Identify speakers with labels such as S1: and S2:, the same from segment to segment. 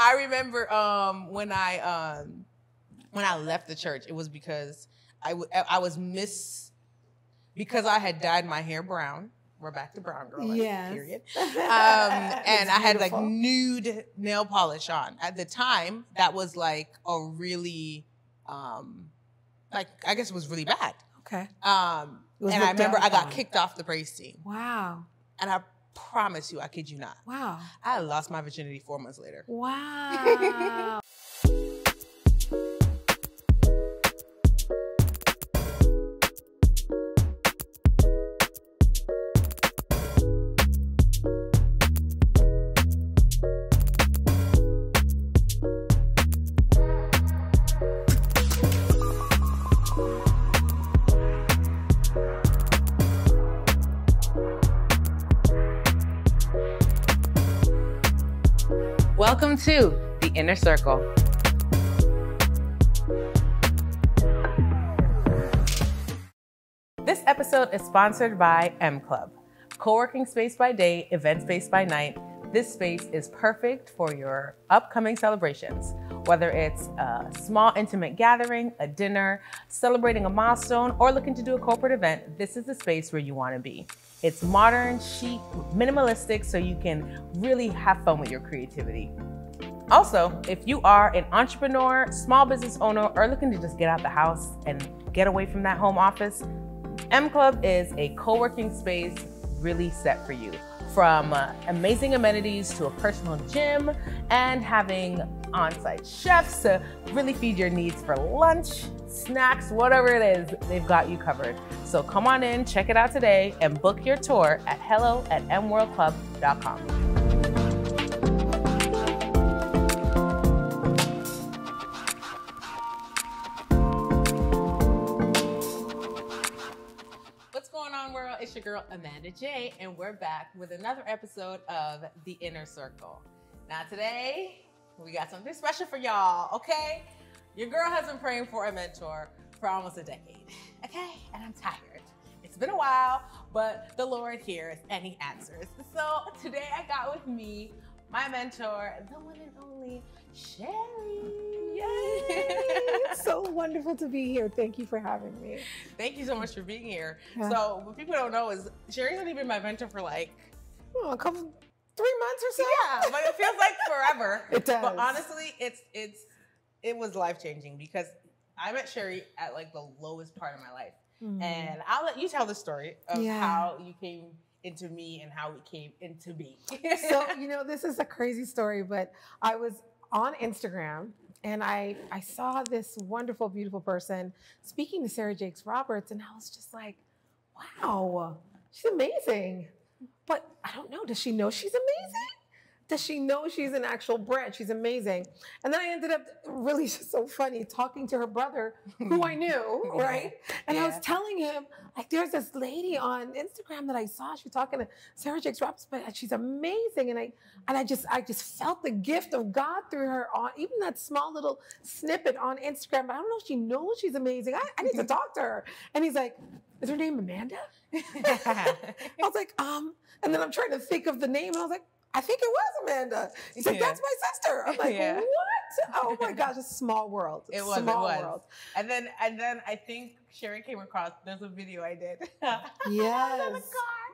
S1: I remember when I left the church, it was because I was because I had dyed my hair brown. We're back to brown girl,
S2: yes.
S1: Period. And I had like nude nail polish on. At the time, that was like a really, like, I guess it was really bad.
S2: Okay.
S1: And I remember I got kicked off the praise team.
S2: Wow.
S1: And I promise you, I kid you not.
S2: Wow.
S1: I lost my virginity 4 months later.
S2: Wow.
S1: Welcome to The Inner Circle. This episode is sponsored by M Club, co-working space by day, event space by night. This space is perfect for your upcoming celebrations, whether it's a small intimate gathering, a dinner, celebrating a milestone, or looking to do a corporate event. This is the space where you want to be. It's modern, chic, minimalistic, so you can really have fun with your creativity. Also, if you are an entrepreneur, small business owner, or looking to just get out the house and get away from that home office, M Club is a co-working space really set for you. From amazing amenities to a personal gym and having on-site chefs to really feed your needs for lunch, snacks, whatever it is, they've got you covered. So come on in, check it out today, and book your tour at hello@mworldclub.com. What's going on, world? It's your girl, Amanda J, and we're back with another episode of The Inner Circle. Now today, we got something special for y'all, okay? Your girl has been praying for a mentor for almost a decade, okay? And I'm tired. It's been a while, but the Lord hears and he answers. So today I got with me my mentor, the one and only Sherri.
S2: Yay! It's so wonderful to be here. Thank you for having me.
S1: Thank you so much for being here. Yeah. So what people don't know is Sherri's only been my mentor for like
S2: a couple 3 months or so.
S1: Yeah, but it feels like forever.
S2: It does.
S1: But honestly, it was life-changing because I met Sherri at like the lowest part of my life. Mm-hmm. And I'll let you tell the story of how you came into me and how we came into me.
S2: So, this is a crazy story, but I was on Instagram and I saw this wonderful, beautiful person speaking to Sarah Jakes Roberts, and I was just like, wow, she's amazing. But I don't know, does she know she's amazing? Does she know she's an actual brand? She's amazing. And then I ended up really just so funny talking to her brother, who I knew, right? And I was telling him, like, there's this lady on Instagram that I saw. She was talking to Sarah Jakes Roberts, but she's amazing. And I just felt the gift of God through her on even that small little snippet on Instagram. But I don't know if she knows she's amazing. I need to talk to her. And he's like, is her name Amanda? I was like, and then I'm trying to think of the name, and I was like, I think it was Amanda. He said, that's my sister. I'm like, what? Oh my gosh, it's a small world.
S1: It was. World. And then I think Sherri came across, there's a video I did.
S2: Yes.
S1: In the car.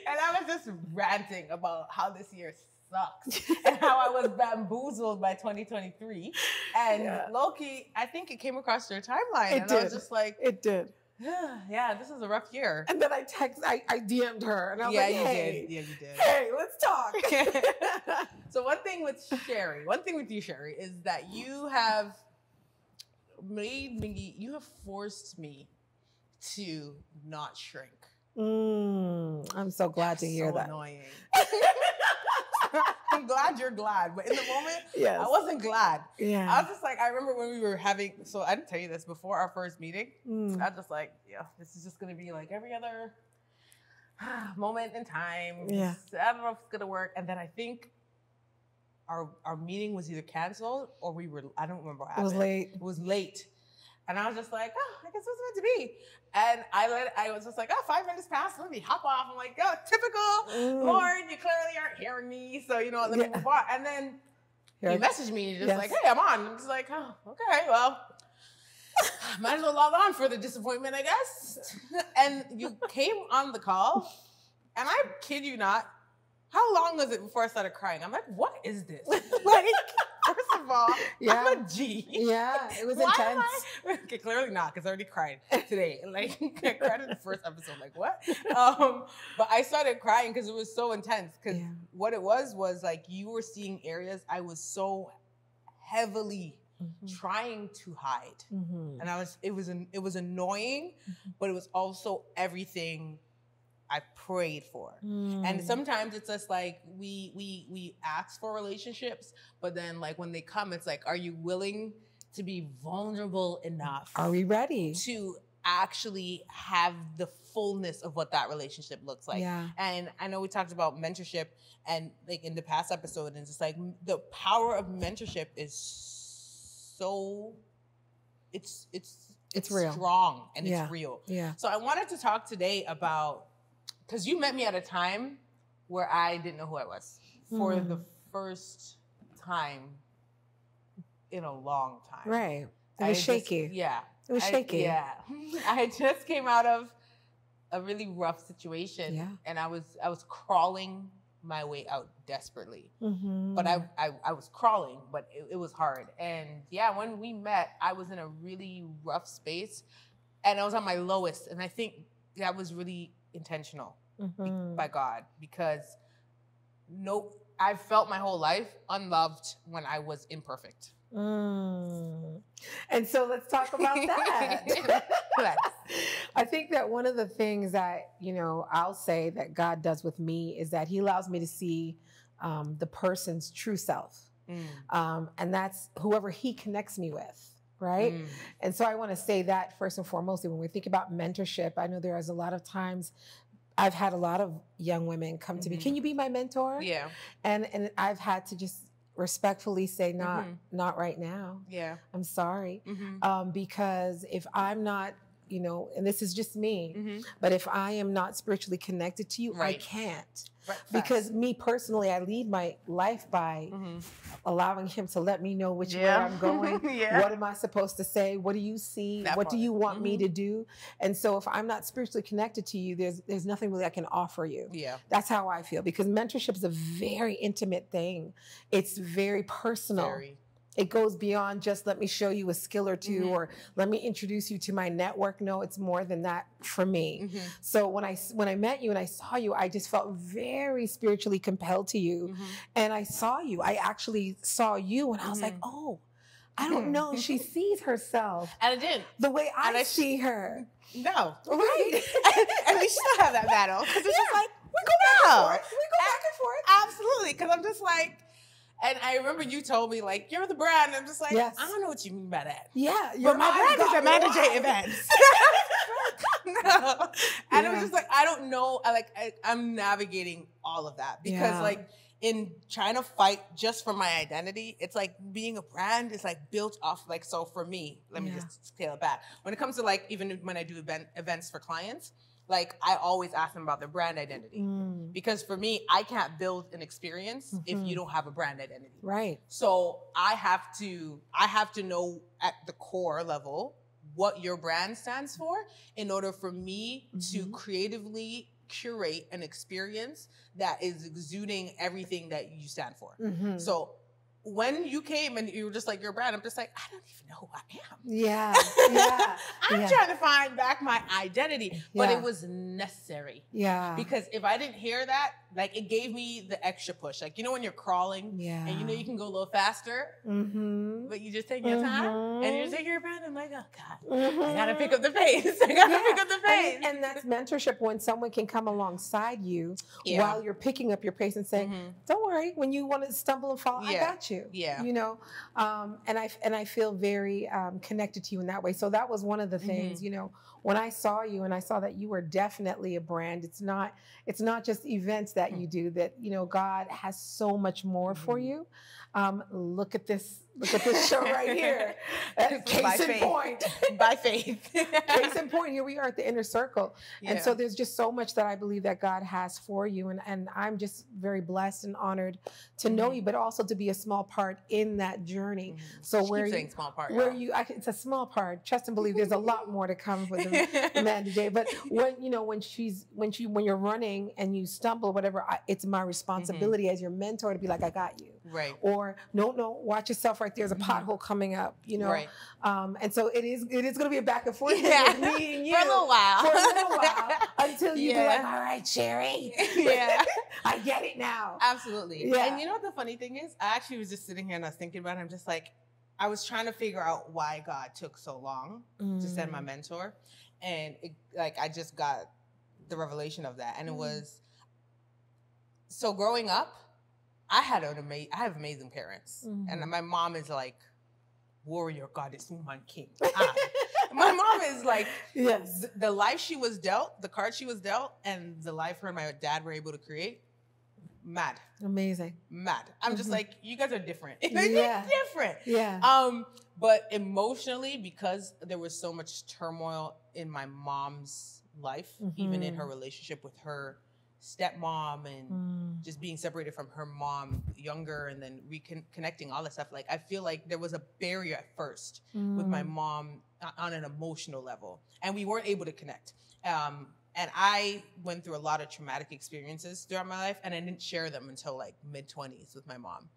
S1: And I was just ranting about how this year sucks and how I was bamboozled by 2023. And low-key, I think it came across your timeline. I was just like,
S2: it did.
S1: Yeah, this is a rough year.
S2: And then I DM'd her, and I was like, hey,
S1: you did.
S2: Hey, let's talk.
S1: So one thing with you, Sherri, is that you have forced me to not shrink.
S2: I'm so glad to hear that.
S1: Annoying. I'm glad you're glad, but in the moment,
S2: yes.
S1: I wasn't glad.
S2: Yeah.
S1: I was just like, I remember when we were having, so I didn't tell you this before our first meeting. I was just like, this is just going to be like every other moment in time.
S2: Yeah.
S1: I don't know if it's going to work. And then I think our meeting was either canceled or I don't remember what happened. It was late. And I was just like, I guess it was meant to be. And I was just like, 5 minutes passed, let me hop off. I'm like, typical, Lord, you clearly aren't hearing me. So, let me move on. And then he messaged me and just like, hey, I'm on. I'm just like, oh, okay, well, might as well log on for the disappointment, I guess. And you came on the call, and I kid you not, how long was it before I started crying? I'm like, what is this? Like, first of all, I'm a G.
S2: Yeah, it was intense.
S1: Okay, clearly not, because I already cried today. Like, I cried in the first episode. Like, what? But I started crying because it was so intense. Because what it was like you were seeing areas I was so heavily trying to hide, and it was annoying, but it was also everything I prayed for. And sometimes it's just like we ask for relationships, but then like when they come, it's like, are you willing to be vulnerable enough?
S2: Are we ready
S1: to actually have the fullness of what that relationship looks like?
S2: Yeah.
S1: And I know we talked about mentorship and like in the past episode, and it's just like the power of mentorship is so it's
S2: real,
S1: strong, and it's real.
S2: Yeah.
S1: So I wanted to talk today about, because you met me at a time where I didn't know who I was for the first time in a long time.
S2: Right. It was shaky. It was shaky.
S1: Yeah. I just came out of a really rough situation.
S2: Yeah.
S1: And I was crawling my way out desperately. But I was crawling, but it was hard. And yeah, when we met, I was in a really rough space, and I was on my lowest. And I think that was really intentional by God, because I felt my whole life unloved when I was imperfect.
S2: And so let's talk about that. I think that one of the things that, I'll say that God does with me is that he allows me to see the person's true self. And that's whoever he connects me with. Right. And so I want to say that first and foremost, when we think about mentorship, I know there is a lot of times I've had a lot of young women come to me, can you be my mentor? Yeah. And I've had to just respectfully say, not right now. Yeah. I'm sorry. Because if I'm not, and this is just me, but if I am not spiritually connected to you, I can't. Because me personally, I lead my life by allowing him to let me know which way I'm going. What am I supposed to say? What do you see? What do you want me to do? And so if I'm not spiritually connected to you, there's nothing really I can offer you. Yeah. That's how I feel, because mentorship is a very intimate thing. It's very personal. It goes beyond just let me show you a skill or two, or let me introduce you to my network. No, it's more than that for me. So when I met you and I saw you, I just felt very spiritually compelled to you. And I saw you. I actually saw you, and I was like, oh, I don't know. She sees herself.
S1: And I didn't.
S2: The way I see her.
S1: No.
S2: Right.
S1: And we still have that battle. Because it's just like,
S2: we go back and forth. We go back and forth.
S1: Absolutely. Because I'm just like, and I remember you told me, like, you're the brand. I'm just like, I don't know what you mean by that.
S2: Yeah.
S1: But my brand is a manager events. No. And it was just like, I don't know. I'm navigating all of that. Because, like, in trying to fight just for my identity, it's like being a brand is, like, built off, like, so for me, let me just scale it back. When it comes to, like, even when I do events for clients, like, I always ask them about their brand identity. Because for me, I can't build an experience if you don't have a brand identity.
S2: Right.
S1: So I have to know at the core level what your brand stands for in order for me to creatively curate an experience that is exuding everything that you stand for. So when you came and you were just like, your brand, I'm just like, I don't even know who I am.
S2: Yeah. Yeah.
S1: I'm trying to find back my identity, but it was necessary.
S2: Yeah.
S1: Because if I didn't hear that, like, it gave me the extra push. Like, when you're crawling and you can go a little faster, but you just take your time and you take your brand. I'm like, oh God, I gotta pick up the pace. I gotta pick up the pace.
S2: And that's mentorship, when someone can come alongside you while you're picking up your pace and saying, don't worry, when you want to stumble and fall, I got you. Yeah. And I feel very connected to you in that way. So that was one of the things, when I saw you and I saw that you were definitely a brand. It's not just events that that you do, that, you know, God has so much more for you. Look at this show right here. Case in point.
S1: By faith.
S2: Case in point, here we are at the inner circle.
S1: Yeah.
S2: And so there's just so much that I believe that God has for you. And I'm just very blessed and honored to know you, but also to be a small part in that journey. So
S1: where you, small part,
S2: it's a small part. Trust and believe there's a lot more to come with the man today. But when, you know, when you're running and you stumble, whatever, it's my responsibility as your mentor to be like, I got you.
S1: Right.
S2: Or no, watch yourself right there's a pothole coming up, you know.
S1: Right.
S2: And so it is going to be a back and forth with me and you
S1: for a little while
S2: until you be like, all right, Sherri.
S1: Yeah.
S2: I get it now.
S1: Absolutely.
S2: Yeah.
S1: And you know what the funny thing is? I actually was just sitting here and I was thinking about it. I'm just like, I was trying to figure out why God took so long to send my mentor. And I just got the revelation of that. And it was, so growing up, I have amazing parents. And my mom is like warrior, goddess, woman, king. My mom is like,
S2: yes,
S1: the life she was dealt, the card she was dealt, and the life her and my dad were able to create, mad.
S2: Amazing.
S1: Mad. I'm just like, you guys are different.
S2: Yeah.
S1: You're different.
S2: Yeah.
S1: But emotionally, because there was so much turmoil in my mom's life, even in her relationship with her stepmom and just being separated from her mom younger and then reconnecting, all that stuff. Like, I feel like there was a barrier at first with my mom on an emotional level, and we weren't able to connect. And I went through a lot of traumatic experiences throughout my life, and I didn't share them until like mid-20s with my mom.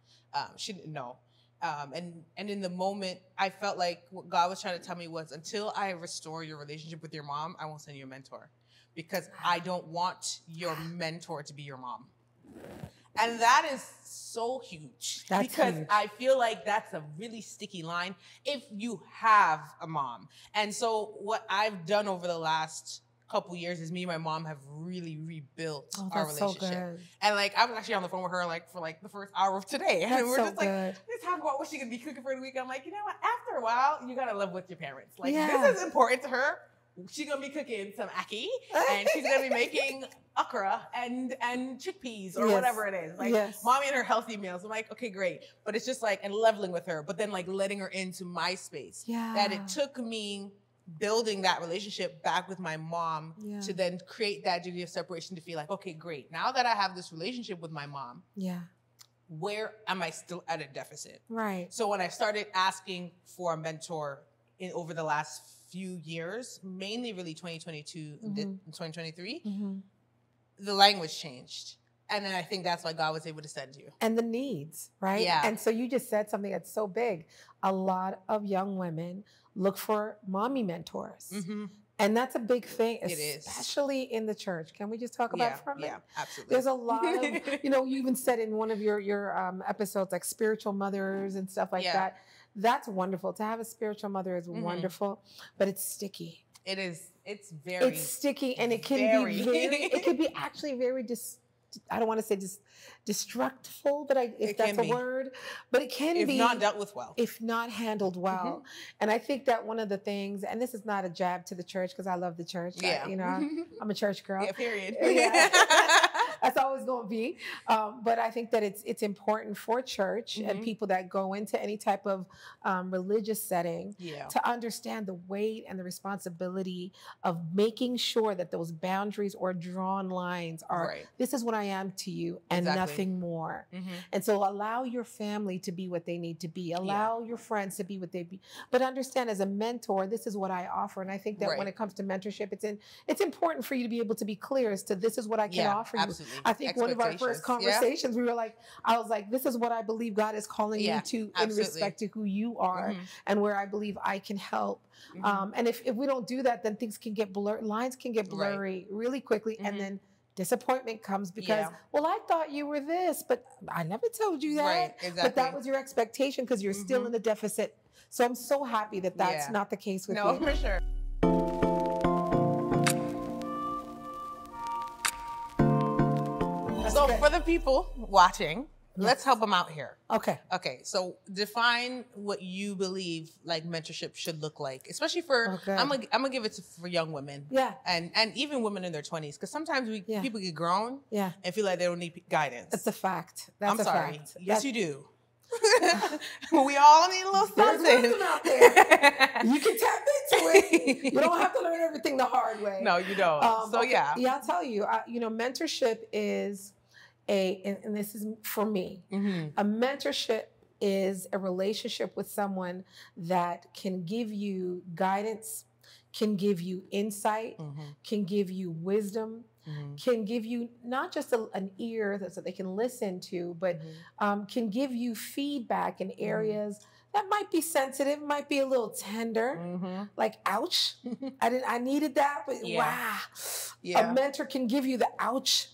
S1: She didn't know. And in the moment, I felt like what God was trying to tell me was, until I restore your relationship with your mom, I won't send you a mentor. Because I don't want your mentor to be your mom. And that is so huge. Because huge. I feel like that's a really sticky line if you have a mom. And so what I've done over the last couple years is me and my mom have really rebuilt our relationship. So good. And like, I was actually on the phone with her like for like the first hour of today. And we're just like, let's talk about what she could be cooking for the week. I'm like, you know what? After a while, you gotta live with your parents. Like, this is important to her. She's gonna be cooking some ackee, and she's gonna be making okra and chickpeas or whatever it is. Like, mommy and her healthy meals. I'm like, okay, great. But it's just like, and leveling with her, but then like letting her into my space. Yeah. That it took me building that relationship back with my mom to then create that degree of separation to feel like, okay, great. Now that I have this relationship with my mom, where am I still at a deficit? Right. So when I started asking for a mentor over the last few years, mainly really 2022 and 2023, the language changed. And then I think that's why God was able to send you.
S2: And the needs, right?
S1: Yeah.
S2: And so you just said something that's so big. A lot of young women look for mommy mentors. And that's a big thing, especially in the church. Can we just talk about it for a minute?
S1: Yeah, absolutely.
S2: There's a lot of, you even said in one of your episodes, like spiritual mothers and stuff like that. That's wonderful. To have a spiritual mother is wonderful, but it's sticky.
S1: It is. It's
S2: sticky, and it can be it could be actually very I don't want to say destructful, but if that's a word, but it can be.
S1: If not dealt with well.
S2: If not handled well. And I think that one of the things, and this is not a jab to the church because I love the church.
S1: Yeah.
S2: I'm a church girl.
S1: Yeah, period.
S2: Yeah. That's always going to be. But I think that it's important for church and people that go into any type of religious setting to understand the weight and the responsibility of making sure that those boundaries or drawn lines are, this is what I am to you and nothing more. And so allow your family to be what they need to be. Allow your friends to be what they be. But understand, as a mentor, this is what I offer. And I think that when it comes to mentorship, it's important for you to be able to be clear as to this is what I can offer you.
S1: Absolutely.
S2: I think one of our first conversations, I was like, this is what I believe God is calling you to in respect to who you are and where I believe I can help. And if we don't do that, then things can get blurred. Lines can get blurry really quickly. And then disappointment comes because, well, I thought you were this, but I never told you that.
S1: Right, exactly.
S2: But that was your expectation because you're still in the deficit. So I'm so happy that that's not the case with you.
S1: No, for sure. So for the people watching, Let's help them out here.
S2: Okay.
S1: Okay. So define what you believe like mentorship should look like, especially for, I'm gonna give it for young women.
S2: Yeah.
S1: And even women in their 20s. Cause sometimes people get grown
S2: and
S1: feel like they don't need guidance.
S2: That's a fact. That's a
S1: sorry.
S2: fact.
S1: Yes, you do. We all need a little something.
S2: There's wisdom out there. You can tap into it. You don't have to learn everything the hard way.
S1: No, you don't.
S2: Yeah, I'll tell you. Mentorship is and this is for me. A mentorship is a relationship with someone that can give you guidance, can give you insight, can give you wisdom, can give you not just an ear so they can listen to, but can give you feedback in areas that might be sensitive, might be a little tender, like ouch, I needed that, but wow. A mentor can give you the ouch,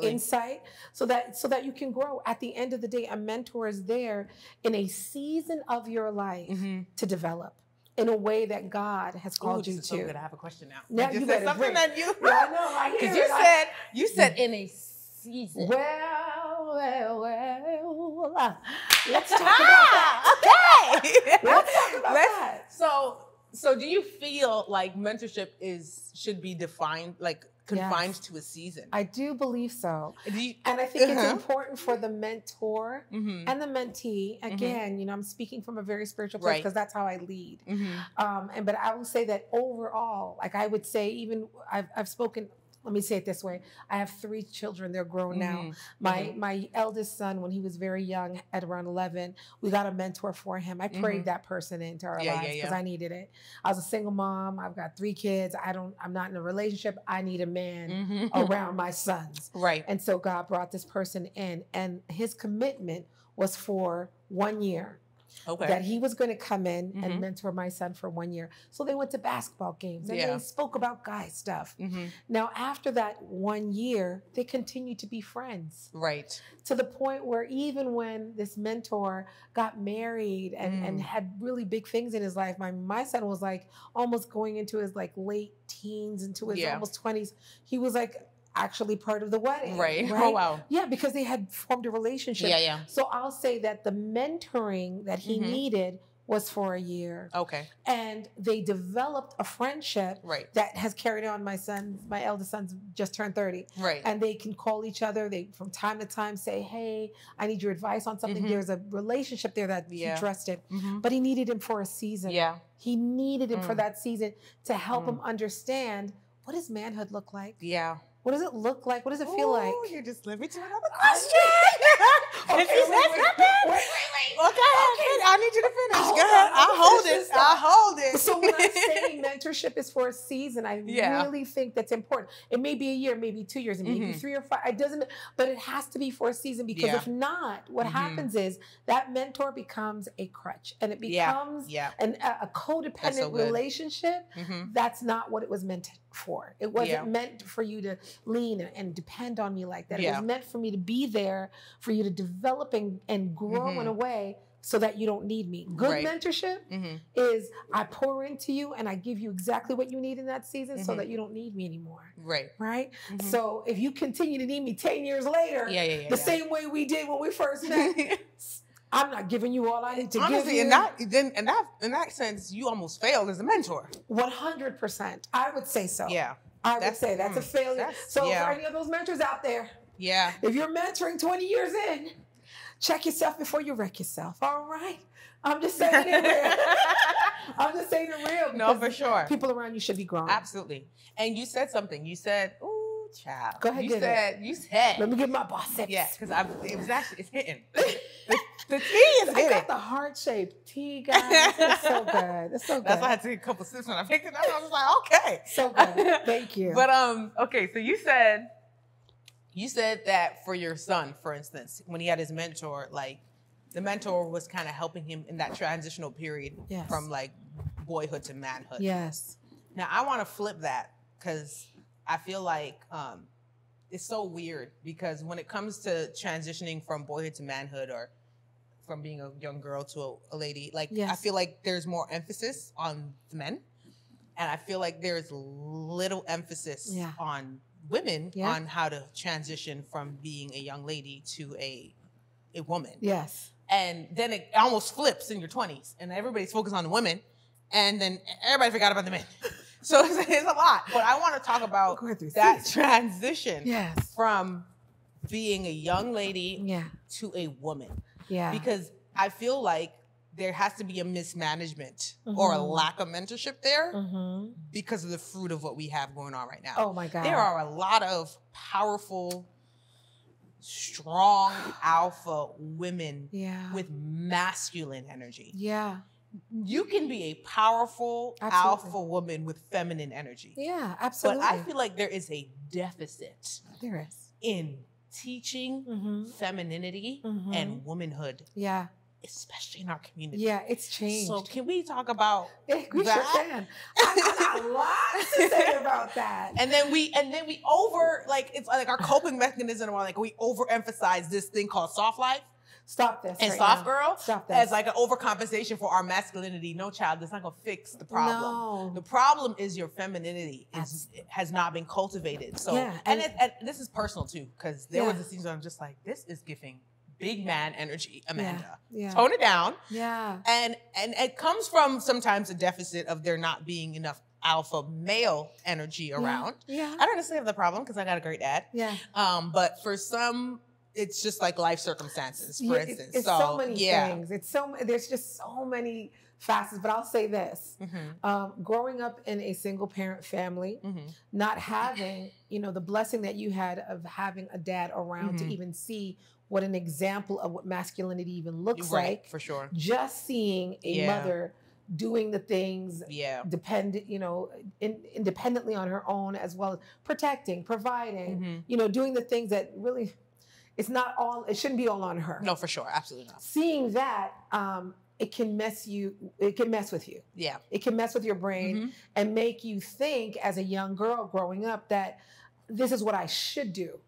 S2: insight so that you can grow. At the end of the day, a mentor is there in a season of your life to develop in a way that God has called you to.
S1: So good. I have a question now.
S2: Now you better
S1: something that you.
S2: Yeah, I know. I hear
S1: Because you said in a season.
S2: Well. Let's talk about that.
S1: Okay.
S2: Let's talk about that.
S1: So do you feel like mentorship should be defined like confined to a season?
S2: I do believe so. And I think it's important for the mentor and the mentee. Again, I'm speaking from a very spiritual place because that's how I lead. But I will say that overall, like I would say, even I've spoken. Let me say it this way. I have 3 children. They're grown now. My eldest son, when he was very young, at around 11, we got a mentor for him. I prayed that person into our lives because I needed it. I was a single mom. I've got 3 kids. I'm not in a relationship. I need a man around my sons.
S1: Right.
S2: And so God brought this person in, and his commitment was for 1 year.
S1: Okay.
S2: That he was going to come in and mentor my son for 1 year. So they went to basketball games and they spoke about guy stuff. Now, after that 1 year, they continued to be friends.
S1: Right.
S2: To the point where even when this mentor got married and had really big things in his life, my son was like almost going into his like late teens, into his almost 20s. He was like actually part of the wedding.
S1: Right. Oh, wow.
S2: Yeah, because they had formed a relationship.
S1: Yeah.
S2: So I'll say that the mentoring that he needed was for a year.
S1: Okay.
S2: And they developed a friendship that has carried on. My eldest son's just turned 30.
S1: Right.
S2: And they can call each other. They, from time to time, say, hey, I need your advice on something. There's a relationship there that he trusted. But he needed him for a season.
S1: Yeah.
S2: He needed him for that season to help him understand, what does manhood look like?
S1: Yeah.
S2: What does it look like? What does it feel like?
S1: You just led me to another question.
S2: Okay, wait.
S1: Okay. I need you to finish. Go ahead. I'll hold it.
S2: So when I'm saying mentorship is for a season, I really think that's important. It may be a year, maybe 2 years, it may be 3 or 5. It doesn't, but it has to be for a season, because if not, what happens is that mentor becomes a crutch, and it becomes a codependent relationship. That's not what it was meant for. It wasn't meant for you to lean and depend on me like that. It was meant for me to be there for you to develop and grow in a way so that you don't need me. Good mentorship is I pour into you and I give you exactly what you need in that season so that you don't need me anymore. Right? So if you continue to need me 10 years later, the same way we did when we first met, I'm not giving you all I need to give you.
S1: In that sense, you almost failed as a mentor.
S2: 100%. I would say so.
S1: Yeah.
S2: I would say that's a failure. So for any of those mentors out there, if you're mentoring 20 years in, check yourself before you wreck yourself. All right? I'm just saying it real. I'm just saying it real.
S1: No, for sure.
S2: People around you should be grown.
S1: Absolutely. And you said something. You said, ooh, child.
S2: Go ahead,
S1: you said.
S2: Let me get my boss.
S1: Yeah, because it's hitting. The tea is hitting.
S2: I got the heart-shaped tea, guys. It's so good. It's so good.
S1: That's why I had to take a couple sips when I picked it up. I was like, okay.
S2: So good. Thank you.
S1: But okay, so you said that for your son, for instance, when he had his mentor, like the mentor was kind of helping him in that transitional period from like boyhood to manhood.
S2: Yes.
S1: Now I want to flip that, because I feel like it's so weird, because when it comes to transitioning from boyhood to manhood, or from being a young girl to a lady, like I feel like there's more emphasis on the men, and I feel like there's little emphasis on women on how to transition from being a young lady to a a woman.
S2: Yes.
S1: And then it almost flips in your 20s, and everybody's focused on the women, and then everybody forgot about the men. So it's a lot. But I want to talk about that transition from being a young lady to a woman. Yeah. Because I feel like there has to be a mismanagement or a lack of mentorship there because of the fruit of what we have going on right now.
S2: Oh my God.
S1: There are a lot of powerful, strong alpha women with masculine energy.
S2: Yeah.
S1: You can be a powerful alpha woman with feminine energy.
S2: Yeah, absolutely.
S1: But I feel like there is a deficit in teaching femininity and womanhood.
S2: Yeah.
S1: Especially in our community.
S2: Yeah, it's changed.
S1: So can we talk about
S2: we
S1: that?
S2: Sure can. I got a lot to say about that.
S1: And then we over, like, it's like our coping mechanism, or like we overemphasize this thing called soft life.
S2: Stop this.
S1: And
S2: right
S1: soft
S2: now.
S1: girl
S2: Stop this.
S1: as like an overcompensation for our masculinity. No, child, that's not gonna fix the problem.
S2: No.
S1: The problem is your femininity has not been cultivated. So and this is personal too, because there was a season I'm just like, this is giving big man energy, Amanda.
S2: Yeah.
S1: Tone it down.
S2: Yeah.
S1: And it comes from sometimes a deficit of there not being enough alpha male energy around.
S2: Yeah.
S1: I don't necessarily have the problem because I got a great dad.
S2: Yeah.
S1: But for some, it's just like life circumstances, for instance.
S2: It's so many things. There's just so many facets. But I'll say this: growing up in a single parent family, not having the blessing that you had of having a dad around to even see what an example of what masculinity even looks like.
S1: For sure.
S2: Just seeing a mother doing the things independently on her own, as well as protecting, providing, doing the things that really, it shouldn't be all on her.
S1: No, for sure. Absolutely not.
S2: Seeing that, it can mess with you. Yeah. It can mess with your brain and make you think as a young girl growing up that this is what I should do.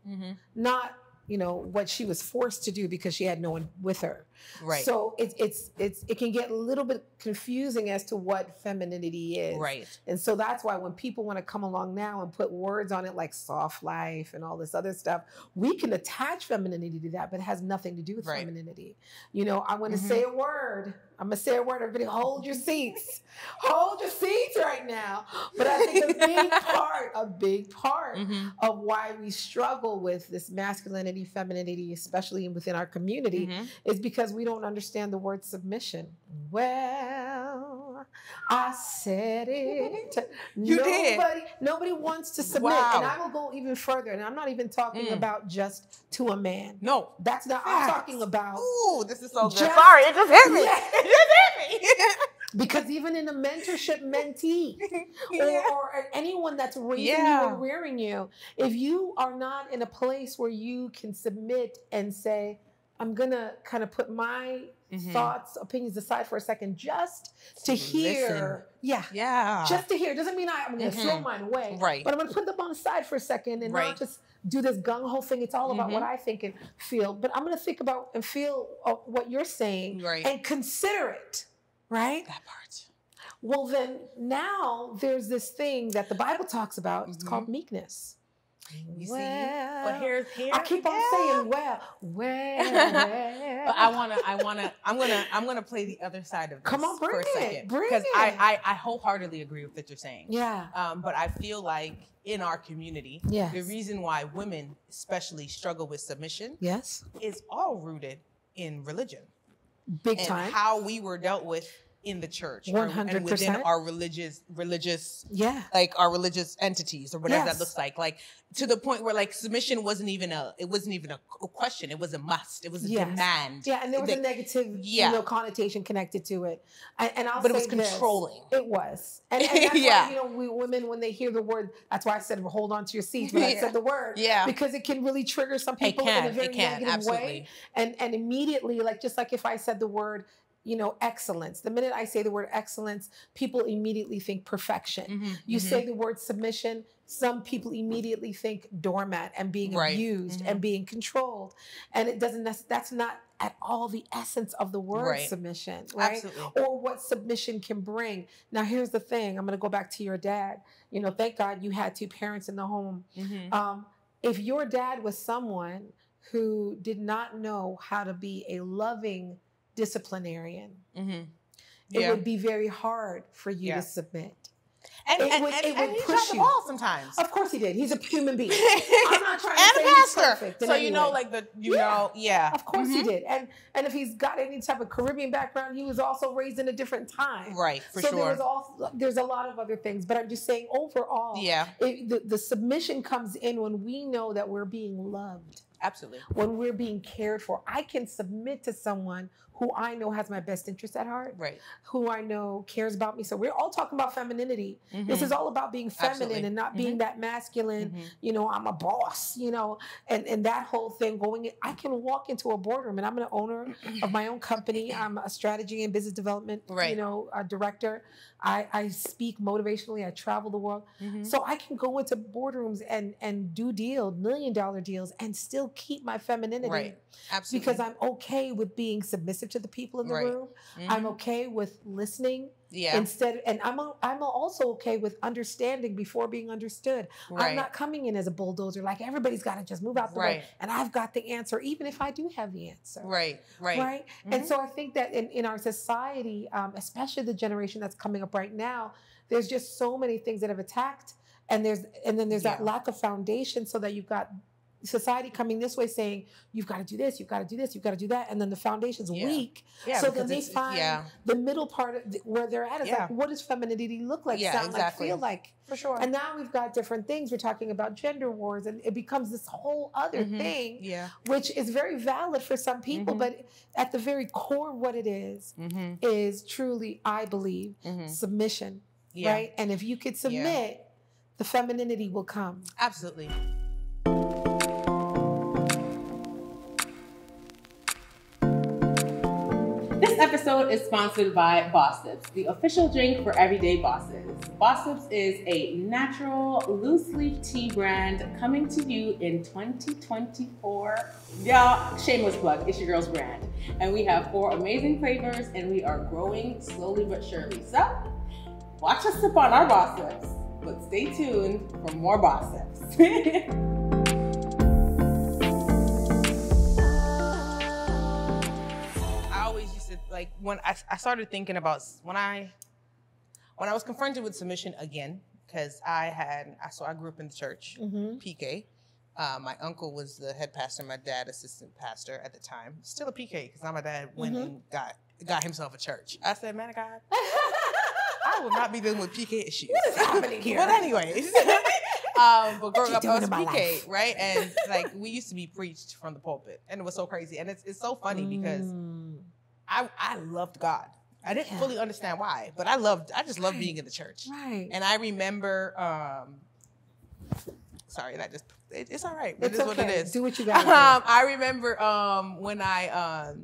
S2: Not what she was forced to do because she had no one with her. Right. So it can get a little bit confusing as to what femininity is. Right. And so that's why when people want to come along now and put words on it like soft life and all this other stuff, we can attach femininity to that, but it has nothing to do with femininity. I want to say a word. I'm going to say a word. Everybody hold your seats. Hold your seats right now. But I think a big part of why we struggle with this masculinity, femininity, especially within our community, is because we don't understand the word submission. Well, I said it. Nobody wants to submit. Wow. And I will go even further. And I'm not even talking about just to a man. No. That's not, I'm talking about.
S1: Ooh, this is so good. Sorry, it just hit me. Yeah. It just hit me.
S2: Because even in a mentorship mentee or anyone that's raising you or rearing you, if you are not in a place where you can submit and say, I'm going to kind of put my thoughts, opinions aside for a second just to hear. Listen. Yeah. Just to hear. Doesn't mean I'm going to throw mine away. Right. But I'm going to put them on the side for a second and not just do this gung-ho thing. It's all about what I think and feel. But I'm going to think about and feel what you're saying and consider it. Right?
S1: That part.
S2: Well, then now there's this thing that the Bible talks about. It's called meekness.
S1: You see, but here
S2: I keep on saying, well.
S1: But I'm gonna play the other side of this.
S2: Come on, bring
S1: for a second, because I wholeheartedly agree with what you're saying.
S2: Yeah.
S1: But I feel like in our community, the reason why women especially struggle with submission, is all rooted in religion.
S2: Big time.
S1: And how we were dealt with in the church
S2: 100%.
S1: and within our religious like our religious entities or whatever that looks like to the point where like submission wasn't even a question. It was a must. It was a demand.
S2: Yeah, and there was a negative connotation connected to it. But
S1: it was controlling.
S2: It was. And that's why, we women, when they hear the word, that's why I said hold on to your seats when I said the word. Yeah. Because it can really trigger some people in a very negative way. And immediately, just like if I said the word excellence. The minute I say the word excellence, people immediately think perfection. You say the word submission, some people immediately think doormat and being abused and being controlled. And that's not at all the essence of the word submission, right? Absolutely. Or what submission can bring. Now, here's the thing. I'm going to go back to your dad. Thank God you had two parents in the home. If your dad was someone who did not know how to be a loving disciplinarian, it would be very hard for you to submit.
S1: And he dropped the ball sometimes.
S2: Of course he did. He's a human being. I'm not trying to say he's perfect.
S1: So you know, like
S2: Of course he did. And if he's got any type of Caribbean background, he was also raised in a different time.
S1: Right, for sure.
S2: There's a lot of other things, but I'm just saying overall, the submission comes in when we know that we're being loved.
S1: Absolutely.
S2: When we're being cared for. I can submit to someone who I know has my best interest at heart,
S1: right? Who
S2: I know cares about me. So we're all talking about femininity. This is all about being feminine and not being that masculine, you know, I'm a boss, you know, and that whole thing going in. I can walk into a boardroom and I'm an owner of my own company. I'm a strategy and business development, you know, a director. I speak motivationally. I travel the world. So I can go into boardrooms and do deals, $1 million deals, and still keep my femininity.
S1: Right. Absolutely.
S2: Because I'm okay with being submissive to the people in the room. I'm okay with listening. And I'm also okay with understanding before being understood. I'm not coming in as a bulldozer, like everybody's got to just move out the way and I've got the answer, even if I do have the answer. Right. And so I think that in our society, especially the generation that's coming up right now, there's just so many things that have attacked, and then there's that lack of foundation, so that you've got society coming this way saying, you've got to do this, you've got to do this, you've got to do that. And then the foundation's weak. So then they find the middle part of where they're at is like, what does femininity look like, sound like, feel like?
S1: For sure.
S2: And now we've got different things. We're talking about gender wars, and it becomes this whole other thing, which is very valid for some people. But at the very core of what it is truly, I believe, submission, right? And if you could submit, the femininity will come.
S1: Absolutely. This episode is sponsored by Boss Sips, the official drink for everyday bosses. Boss Sips is a natural, loose-leaf tea brand coming to you in 2024. Y'all, shameless plug, it's your girl's brand. And we have 4 amazing flavors, and we are growing slowly but surely. So, watch us sip on our Boss Sips, but stay tuned for more Boss Sips. Like when I started thinking about when I was confronted with submission again, because I grew up in the church, PK. My uncle was the head pastor, my dad assistant pastor at the time. Still a PK, because now my dad went and got himself a church. I said, man of God, I will not be dealing with PK issues.
S2: What is happening here?
S1: But anyways. But growing up, I was PK, right? And like we used to be preached from the pulpit, and it was so crazy. And it's so funny because I loved God. I didn't fully understand why, but I just loved being in the church.
S2: Right.
S1: And I remember, sorry, it's all right. It is what it is.
S2: Do what you got to do.
S1: I remember when I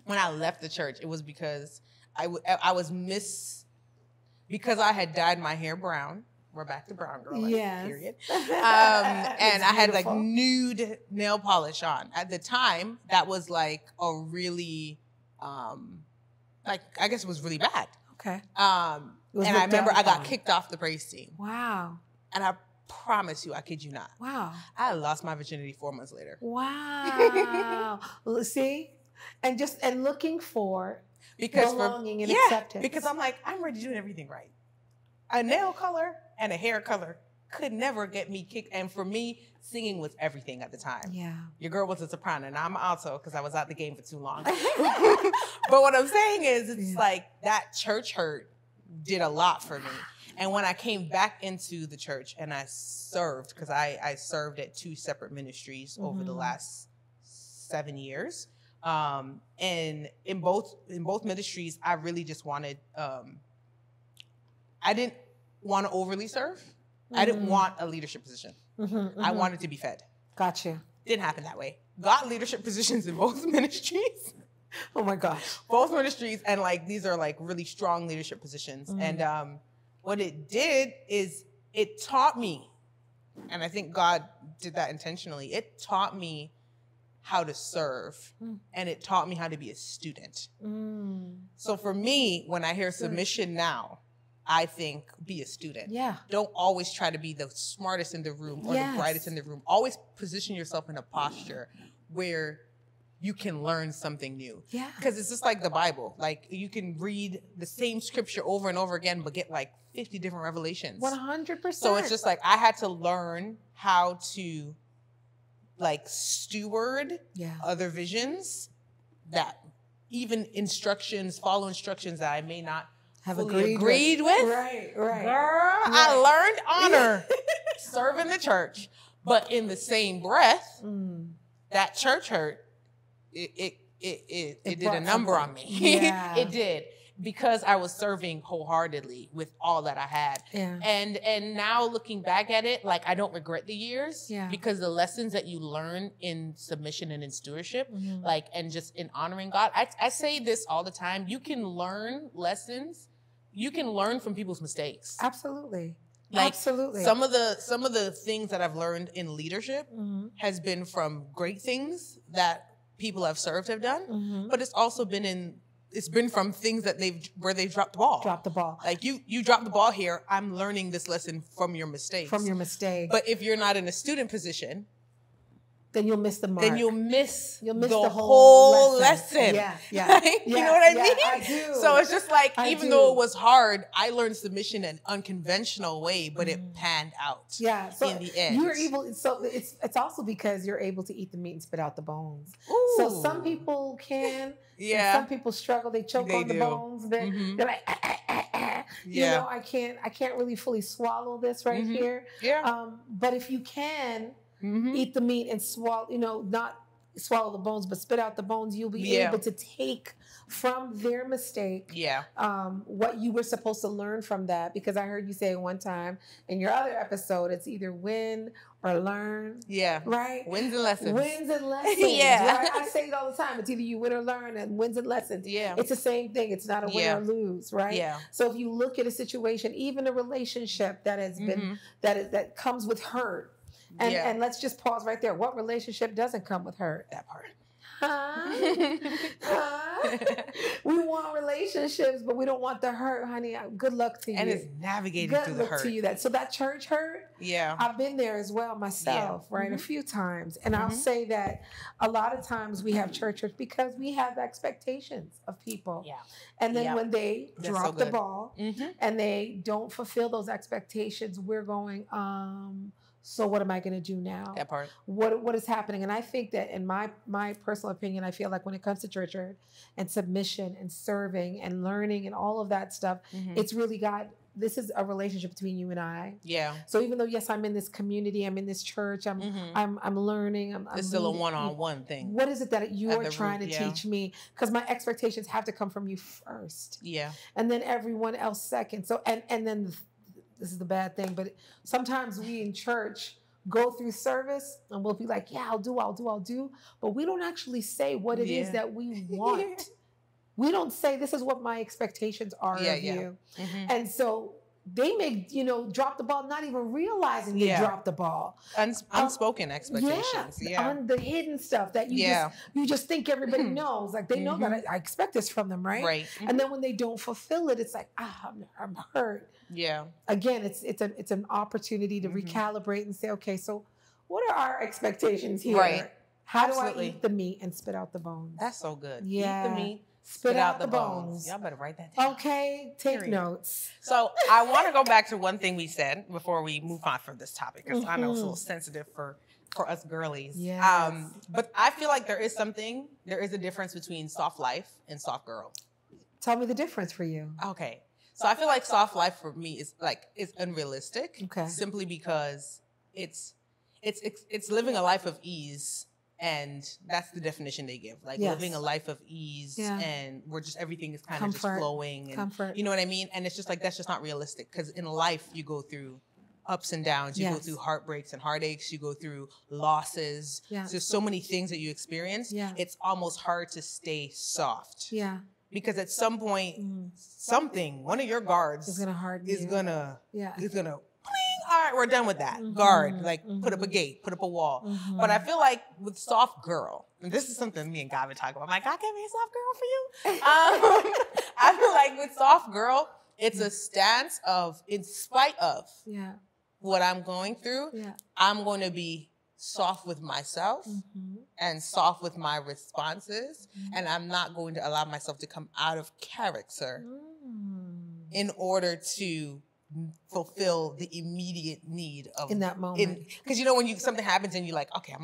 S1: left the church, it was because because I had dyed my hair brown. We're back to brown girl. Period. And I had like nude nail polish on. At the time, that was like a really I guess it was really bad.
S2: Okay.
S1: And I remember I got kicked off the praise team.
S2: Wow.
S1: And I promise you, I kid you not.
S2: Wow.
S1: I lost my virginity 4 months later.
S2: Wow. See? And looking for belonging and acceptance.
S1: Because I'm like, I'm already doing everything right. A nail color and a hair color could never get me kicked. And for me, singing was everything at the time.
S2: Yeah.
S1: Your girl was a soprano, and I'm an alto because I was out the game for too long. But what I'm saying is, it's like that church hurt did a lot for me. And when I came back into the church and I served, because I served at 2 separate ministries over the last 7 years. And in both ministries, I really just wanted, I didn't want to overly serve. I didn't want a leadership position. I wanted to be fed.
S2: Gotcha.
S1: Didn't happen that way. Got leadership positions in both ministries.
S2: Oh my gosh.
S1: Both ministries, and like these are like really strong leadership positions. And what it did is it taught me, and I think God did that intentionally, it taught me how to serve, and it taught me how to be a student. So for me, when I hear submission now, I think be a student.
S2: Yeah.
S1: Don't always try to be the smartest in the room or the brightest in the room. Always position yourself in a posture where you can learn something new.
S2: Yeah.
S1: Because it's just like the Bible. Like, you can read the same scripture over and over again, but get like 50 different revelations.
S2: 100%.
S1: So it's just like, I had to learn how to like steward other visions, that even follow instructions that I may not have agreed with.
S2: Right.
S1: Girl, I learned honor serving the church. But in the same breath, that church hurt. It did a number on me.
S2: Yeah.
S1: It did, because I was serving wholeheartedly with all that I had.
S2: Yeah.
S1: And now looking back at it, like, I don't regret the years,
S2: Yeah.
S1: because the lessons that you learn in submission and in stewardship, like, and just in honoring God. I say this all the time. You can learn lessons. You can learn from people's mistakes.
S2: Absolutely.
S1: Like,
S2: absolutely.
S1: Some of the things that I've learned in leadership has been from great things that people I've served have done, but it's also been from things that where they've dropped the ball. Like, you dropped the ball here. I'm learning this lesson from your mistakes. But if you're not in a student position,
S2: then you'll miss the mark.
S1: Then you'll miss the whole lesson.
S2: Yeah.
S1: You know what I mean?
S2: I do.
S1: So it's just like, even though it was hard, I learned submission in an unconventional way, but it panned out.
S2: Yeah. So
S1: in the end.
S2: You're able. So it's also because you're able to eat the meat and spit out the bones.
S1: Ooh.
S2: So some people can. Yeah. Some people struggle. They choke on the bones. They're like, you know, I can't really fully swallow this right here.
S1: Yeah.
S2: But if you can. Eat the meat and swallow, not swallow the bones, but spit out the bones. You'll be able to take from their mistake what you were supposed to learn from that. Because I heard you say one time in your other episode, it's either win or learn.
S1: Yeah.
S2: Right?
S1: Wins and lessons.
S2: Wins and lessons.
S1: Yeah.
S2: Right? I say it all the time. It's either you win or learn, and wins and lessons.
S1: Yeah.
S2: It's the same thing. It's not a win or lose, right?
S1: Yeah.
S2: So if you look at a situation, even a relationship that has been, that comes with hurt, and let's just pause right there. What relationship doesn't come with hurt?
S1: That part.
S2: We want relationships, but we don't want the hurt, honey. Good luck to you.
S1: And it's navigating through the hurt.
S2: Good luck to you. So that church hurt, I've been there as well myself, right? A few times. And I'll say that a lot of times we have church hurt because we have expectations of people. Yeah. And then when they drop the ball and they don't fulfill those expectations, we're going, so what am I going to do now?
S1: That part.
S2: What is happening? And I think that in my personal opinion, I feel like when it comes to church hurt and submission and serving and learning and all of that stuff, it's really this is a relationship between you and I. Yeah. So even though, yes, I'm in this community, I'm in this church, I'm learning.
S1: It's still a one-on-one thing.
S2: What is it that you are trying to teach me? Because my expectations have to come from you first. Yeah. And then everyone else second. So, and then this is the bad thing, but sometimes we in church go through service and we'll be like, yeah, I'll do. But we don't actually say what it is that we want. We don't say, this is what my expectations are of you. And so they may, drop the ball, not even realizing they dropped the ball.
S1: Unspoken expectations.
S2: On the hidden stuff that you just think everybody knows. Like, they know that I expect this from them, right? Right. And then when they don't fulfill it, it's like, I'm hurt. Yeah. Again, it's an opportunity to recalibrate and say, okay, so what are our expectations here? Right. How do I eat the meat and spit out the bones?
S1: That's so good.
S2: Yeah.
S1: Eat the meat.
S2: Spit out the bones.
S1: Y'all better write that down.
S2: Okay, take notes.
S1: So I want to go back to one thing we said before we move on from this topic, because I know it's a little sensitive for us girlies. Yes. But I feel like there is a difference between soft life and soft girl.
S2: Tell me the difference for you.
S1: Okay. So I feel like soft life for me is unrealistic. Okay. Simply because it's living a life of ease. And that's the definition they give, like living a life of ease and where just everything is kind of just flowing. And, comfort. You know what I mean? And it's just like, that's just not realistic, because in life you go through ups and downs. You go through heartbreaks and heartaches. You go through losses. Yeah. There's so many things that you experience. Yeah. It's almost hard to stay soft. Yeah. Because at some point, one of your guards is gonna all right, we're done with that. Guard, put up a gate, put up a wall. But I feel like with soft girl, and this is something me and God would talk about. I'm like, God gave me a soft girl for you. I feel like with soft girl, it's a stance of, in spite of what I'm going through, I'm going to be soft with myself and soft with my responses, and I'm not going to allow myself to come out of character in order to fulfill the immediate need of
S2: in that moment.
S1: Because you know when something happens and you're like, okay,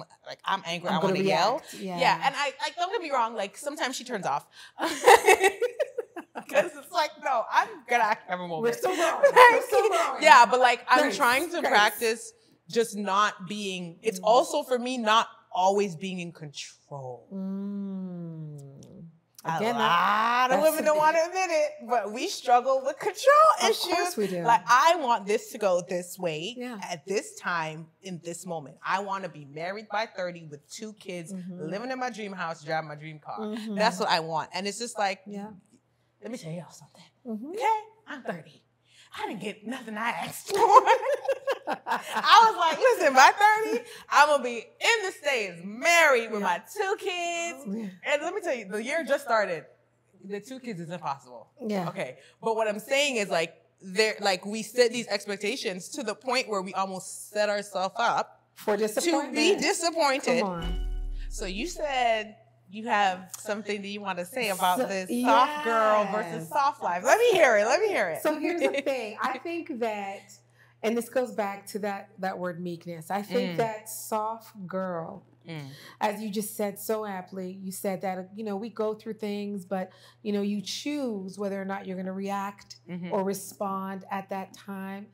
S1: I'm angry, I want to yell. Yeah, and I don't get me wrong, like sometimes she turns off. Because it's like, no, I'm gonna have a moment.
S2: We're still growing.
S1: Yeah, but like I'm trying to practice just not being. It's also for me not always being in control. Again, a lot of women don't want to admit it, but we struggle with control issues.
S2: Of course we do.
S1: Like, I want this to go this way at this time, in this moment. I want to be married by 30 with 2 kids, living in my dream house, driving my dream car. That's what I want. And it's just like, let me tell y'all something. Okay, I'm 30. I didn't get nothing I asked for. I was like, listen, by 30, I'm going to be in the States, married with my 2 kids. And let me tell you, the year just started. The 2 kids is impossible. Yeah. Okay. But what I'm saying is like we set these expectations to the point where we almost set ourselves up
S2: for disappointment.
S1: To be disappointed.
S2: Come on.
S1: So you said you have something that you want to say about this soft girl versus soft life. Let me hear it.
S2: So here's the thing. I think that, and this goes back to that word meekness. I think that soft girl, as you just said so aptly, you said that, we go through things, but, you choose whether or not you're going to react or respond at that time.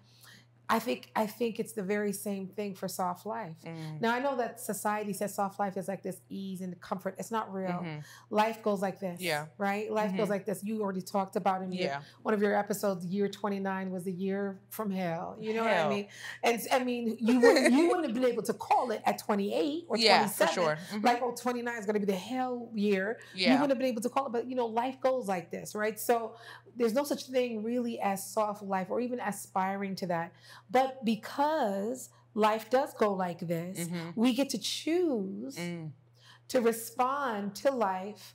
S2: I think it's the very same thing for soft life. Now, I know that society says soft life is like this ease and comfort. It's not real. Life goes like this, right? Life goes like this. You already talked about in one of your episodes, year 29 was the year from hell. You know what I mean? And I mean, you wouldn't have been able to call it at 28 or 27. Yeah, for sure. Like, 29 is going to be the hell year. You wouldn't have been able to call it, but life goes like this, right? So there's no such thing really as soft life or even aspiring to that. But because life does go like this, we get to choose to respond to life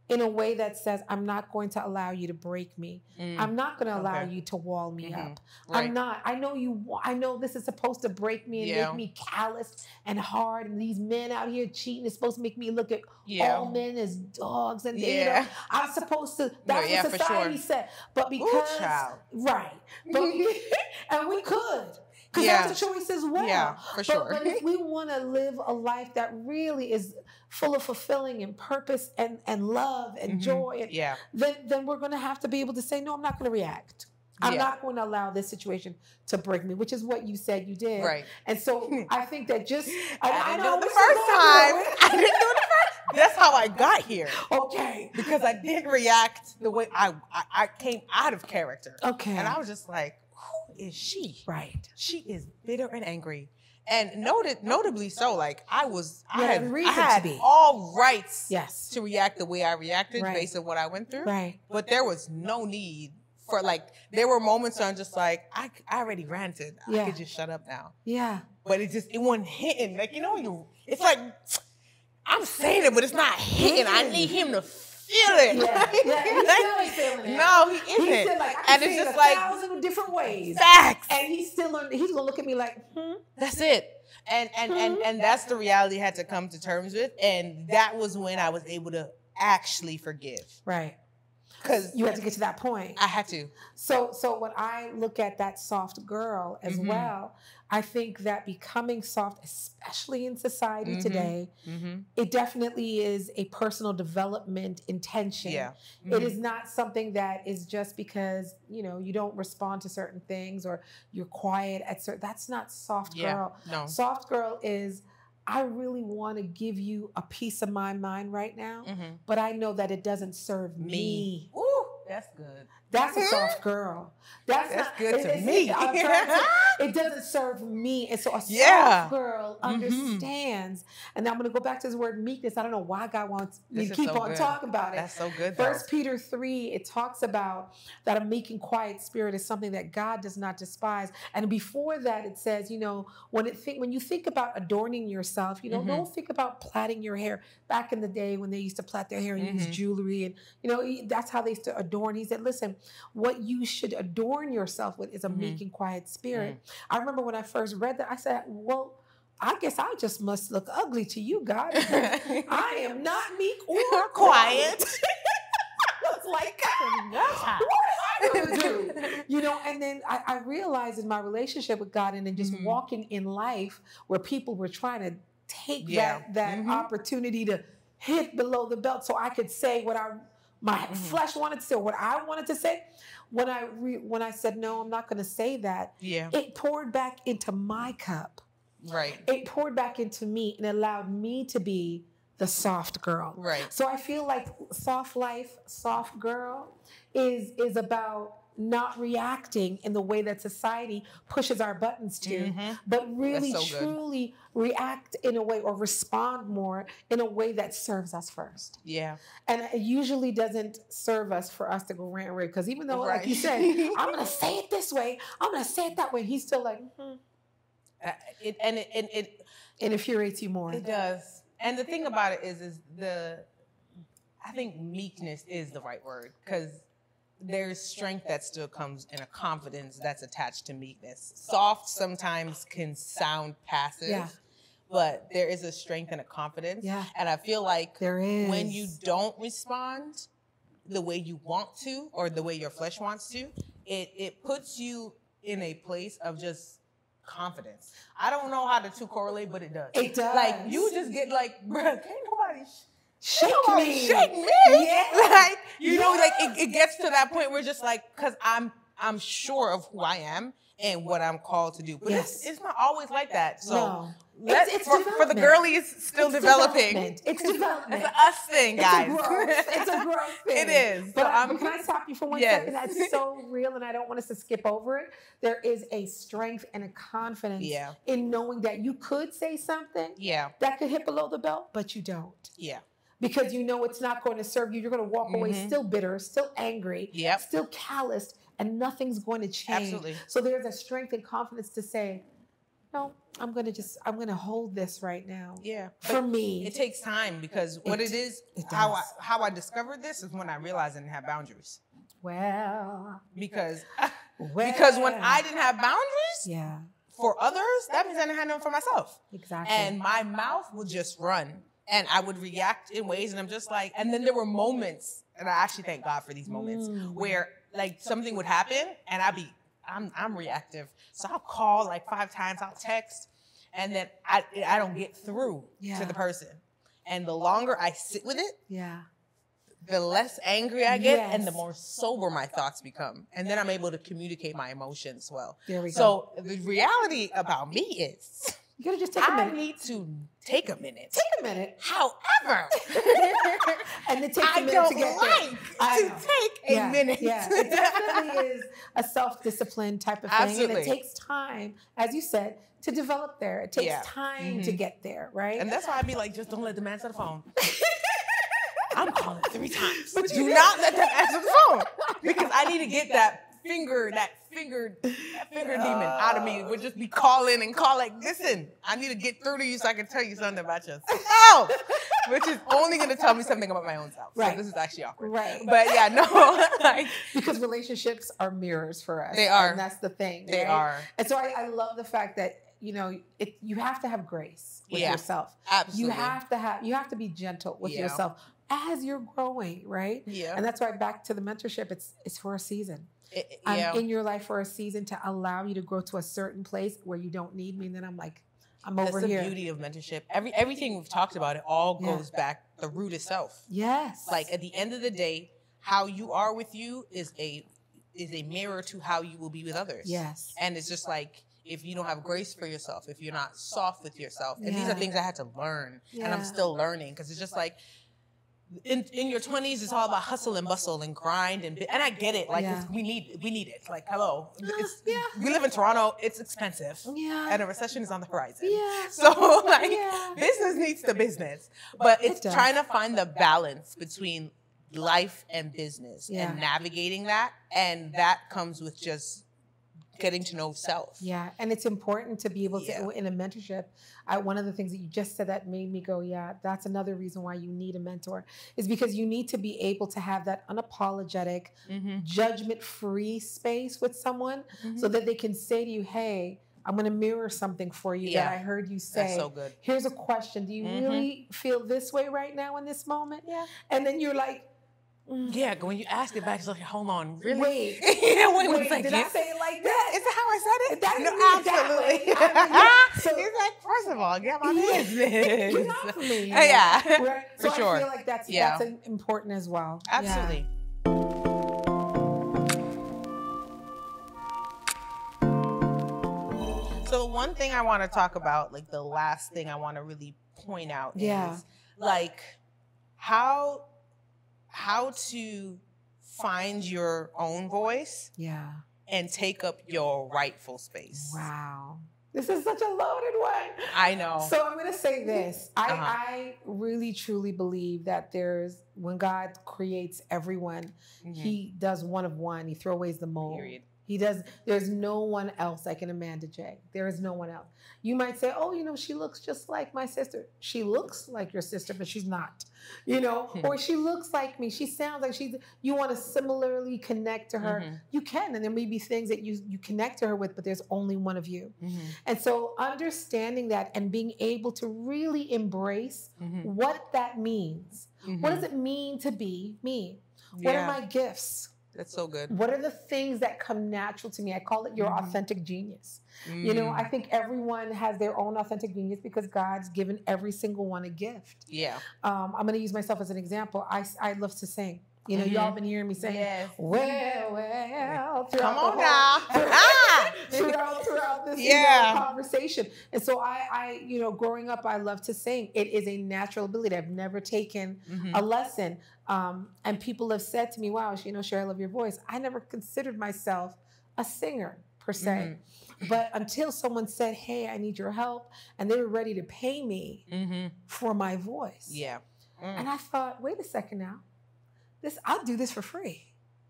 S2: in a way that says, I'm not going to allow you to break me. I'm not going to allow you to wall me up. Right. I'm not. I know this is supposed to break me and make me callous and hard. And these men out here cheating is supposed to make me look at all men as dogs. And I'm supposed to, that's what society said. But because, but and we could. Because that's a choice as well. Yeah, for sure. But if we want to live a life that really is full of fulfilling and purpose and love and joy, then we're going to have to be able to say, no, I'm not going to react. I'm not going to allow this situation to break me, which is what you said you did. Right. And so I think that I know the first time. I didn't do it the first. That's how I got here. Okay. Because I didn't react the way I came out of character. Okay. And I was just like, is she? Right. She is bitter and angry. And notably so, like I had all rights to react the way I reacted based on what I went through. Right. But there was no need for there were moments where I'm just like, I already ranted. I could just shut up now. Yeah. But it wasn't hitting. Like, it's like, I'm saying it, but it's not hitting. I need him to feel it. Yeah, he's still feeling it. No, he isn't. He said, I can say it 1,000 different ways. Facts. And he's gonna look at me like, That's it. And that's the reality I had to come to terms with. And that was when I was able to actually forgive. Right. Because you had to get to that point. I had to. So when I look at that soft girl as well, I think that becoming soft, especially in society today, it definitely is a personal development intention. Yeah. It is not something that is just because, you don't respond to certain things or you're quiet at certain, that's not soft girl. No. Soft girl is, I really want to give you a piece of my mind right now, but I know that it doesn't serve me. Ooh, that's good. That's a soft girl. That's good to me. It doesn't serve me. And so a soft girl understands. And I'm going to go back to this word meekness. I don't know why God wants me to keep on talking about it. That's so good. 1 Peter 3, it talks about that a meek and quiet spirit is something that God does not despise. And before that, it says, when you think about adorning yourself, don't think about plaiting your hair. Back in the day when they used to plait their hair and use jewelry, and that's how they used to adorn. He said, listen, what you should adorn yourself with is a meek and quiet spirit. I remember when I first read that, I said, well, I guess I just must look ugly to you, God. I am not meek or
S1: quiet.
S2: I was like, God, what am I going to do? You know, and then I realized in my relationship with God and then just walking in life where people were trying to take that opportunity to hit below the belt so I could say what my flesh wanted to say, or what I wanted to say. When I said, no, I'm not going to say that, it poured back into my cup.
S1: Right.
S2: It poured back into me and allowed me to be the soft girl.
S1: Right.
S2: So I feel like soft life, soft girl is about not reacting in the way that society pushes our buttons to, but really truly react in a way or respond more in a way that serves us first.
S1: Yeah.
S2: And it usually doesn't serve us for us to go rant and rave, because even though, like you said, I'm going to say it this way, I'm going to say it that way, he's still like,
S1: it
S2: infuriates you more.
S1: It does. And the thing about it is I think meekness is the right word, because there's strength that still comes in a confidence that's attached to meekness. Soft sometimes can sound passive, but there is a strength and a confidence.
S2: Yeah.
S1: And I feel like
S2: there is.
S1: When you don't respond the way you want to or the way your flesh wants to, it puts you in a place of just confidence. I don't know how to correlate, but it does.
S2: It does.
S1: Like, you just get like, bruh, can't nobody
S2: shake me.
S1: Yeah. Like, you know, like it gets to that point where just like, because I'm sure of who I am and what I'm called to do. But it's not always like that. So
S2: it's
S1: for the girlies still developing.
S2: It's development.
S1: It's an us thing, guys.
S2: It's a growth thing.
S1: It is.
S2: But can I stop you for one second? That's so real, and I don't want us to skip over it. There is a strength and a confidence in knowing that you could say something that could hit below the belt, but you don't.
S1: Yeah.
S2: Because you know it's not going to serve you. You're going to walk away still bitter, still angry, still calloused, and nothing's going to change. Absolutely. So there's a strength and confidence to say, no, I'm going to hold this right now. Yeah. For me.
S1: It takes time, because how I discovered this is when I realized I didn't have boundaries. Because when I didn't have boundaries for others, that means I didn't have none for myself.
S2: Exactly.
S1: And my mouth would just run. And I would react in ways, and I'm just like, and then there were moments, and I actually thank God for these moments, where like something would happen, and I'm reactive. So I'll call like 5 times, I'll text, and then I don't get through to the person. And the longer I sit with it, the less angry I get, and the more sober my thoughts become. And then I'm able to communicate my emotions well.
S2: There we go.
S1: So the reality about me is,
S2: you gotta just take a minute.
S1: I need to take a minute.
S2: Take a minute.
S1: However,
S2: and it takes a minute to get there.
S1: Take a minute.
S2: Yeah, it definitely is a self-discipline type of thing.
S1: Absolutely.
S2: And it takes time, as you said, to develop there. It takes time to get there, right?
S1: And that's why I'd be like, just don't let them answer the phone. I'm calling 3 times. But do not let them answer the phone. Because I need to get that finger demon out of me. Would just be calling and like, listen, I need to get through to you so I can tell you something about yourself, which is only going to tell me something about my own self. Right. So this is actually awkward.
S2: Right.
S1: But yeah, no.
S2: Because relationships are mirrors for us.
S1: They are.
S2: And that's the thing.
S1: They
S2: right?
S1: are.
S2: And so I love the fact that, you know, you have to have grace with yourself.
S1: Absolutely.
S2: You have to be gentle with yourself as you're growing, right? Yeah. And that's why back to the mentorship, it's for a season. I'm in your life for a season to allow you to grow to a certain place where you don't need me. And then I'm like, I'm over here.
S1: That's the beauty of mentorship. Everything we've talked about, it all goes back. The root is self.
S2: Yes.
S1: Like at the end of the day, how you are with you is a mirror to how you will be with others.
S2: Yes.
S1: And it's just like, if you don't have grace for yourself, if you're not soft with yourself, and these are things I had to learn, and I'm still learning, because it's just like, in your 20s, it's all about hustle and bustle and grind, and I get it. Like we need it. Like, hello, we live in Toronto. It's expensive, and a recession is on the horizon. So like, business needs the business, but it's trying to find the balance between life and business and navigating that, and that comes with just getting to know self.
S2: Yeah, and it's important to be able to, in a mentorship, one of the things that you just said that made me go, that's another reason why you need a mentor, is because you need to be able to have that unapologetic, judgment-free space with someone so that they can say to you, hey, I'm going to mirror something for you that I heard you say.
S1: That's so good.
S2: Here's a question. Do you really feel this way right now in this moment?
S1: Yeah.
S2: And then you're like,
S1: yeah, when you ask it back, it's like, hold on, really?
S2: Wait,
S1: yeah, wait,
S2: did I say it like that?
S1: Is that how I said it?
S2: That
S1: No,
S2: absolutely.
S1: So he's like, first of all, get my business.
S2: You're not for me.
S1: Yeah,
S2: right?
S1: for
S2: so
S1: sure.
S2: I feel like that's important as well.
S1: Absolutely.
S2: Yeah.
S1: So one thing I want to talk about, like the last thing I want to really point out is like how to find your own voice and take up your rightful space.
S2: Wow. This is such a loaded one.
S1: I know.
S2: So I'm going to say this. I really, truly believe that when God creates everyone, he does one of one. He throws the mold.
S1: Period.
S2: There's no one else like an Amanda J. There is no one else. You might say, oh, she looks just like my sister. She looks like your sister, but she's not, or she looks like me. She sounds like you want to similarly connect to her. You can, and there may be things that you connect to her with, but there's only one of you. And so understanding that and being able to really embrace what that means. What does it mean to be me? What are my gifts?
S1: That's so good.
S2: What are the things that come natural to me? I call it your authentic genius. I think everyone has their own authentic genius because God's given every single one a gift.
S1: Yeah.
S2: I'm going to use myself as an example. I love to sing. Y'all been hearing me saying, well,
S1: come on now.
S2: throughout this conversation. And so I growing up, I love to sing. It is a natural ability. I've never taken a lesson. And people have said to me, wow, Sherri, I love your voice. I never considered myself a singer per se. But until someone said, hey, I need your help, and they were ready to pay me for my voice. Yeah. And I thought, wait a second now. I'll do this for free.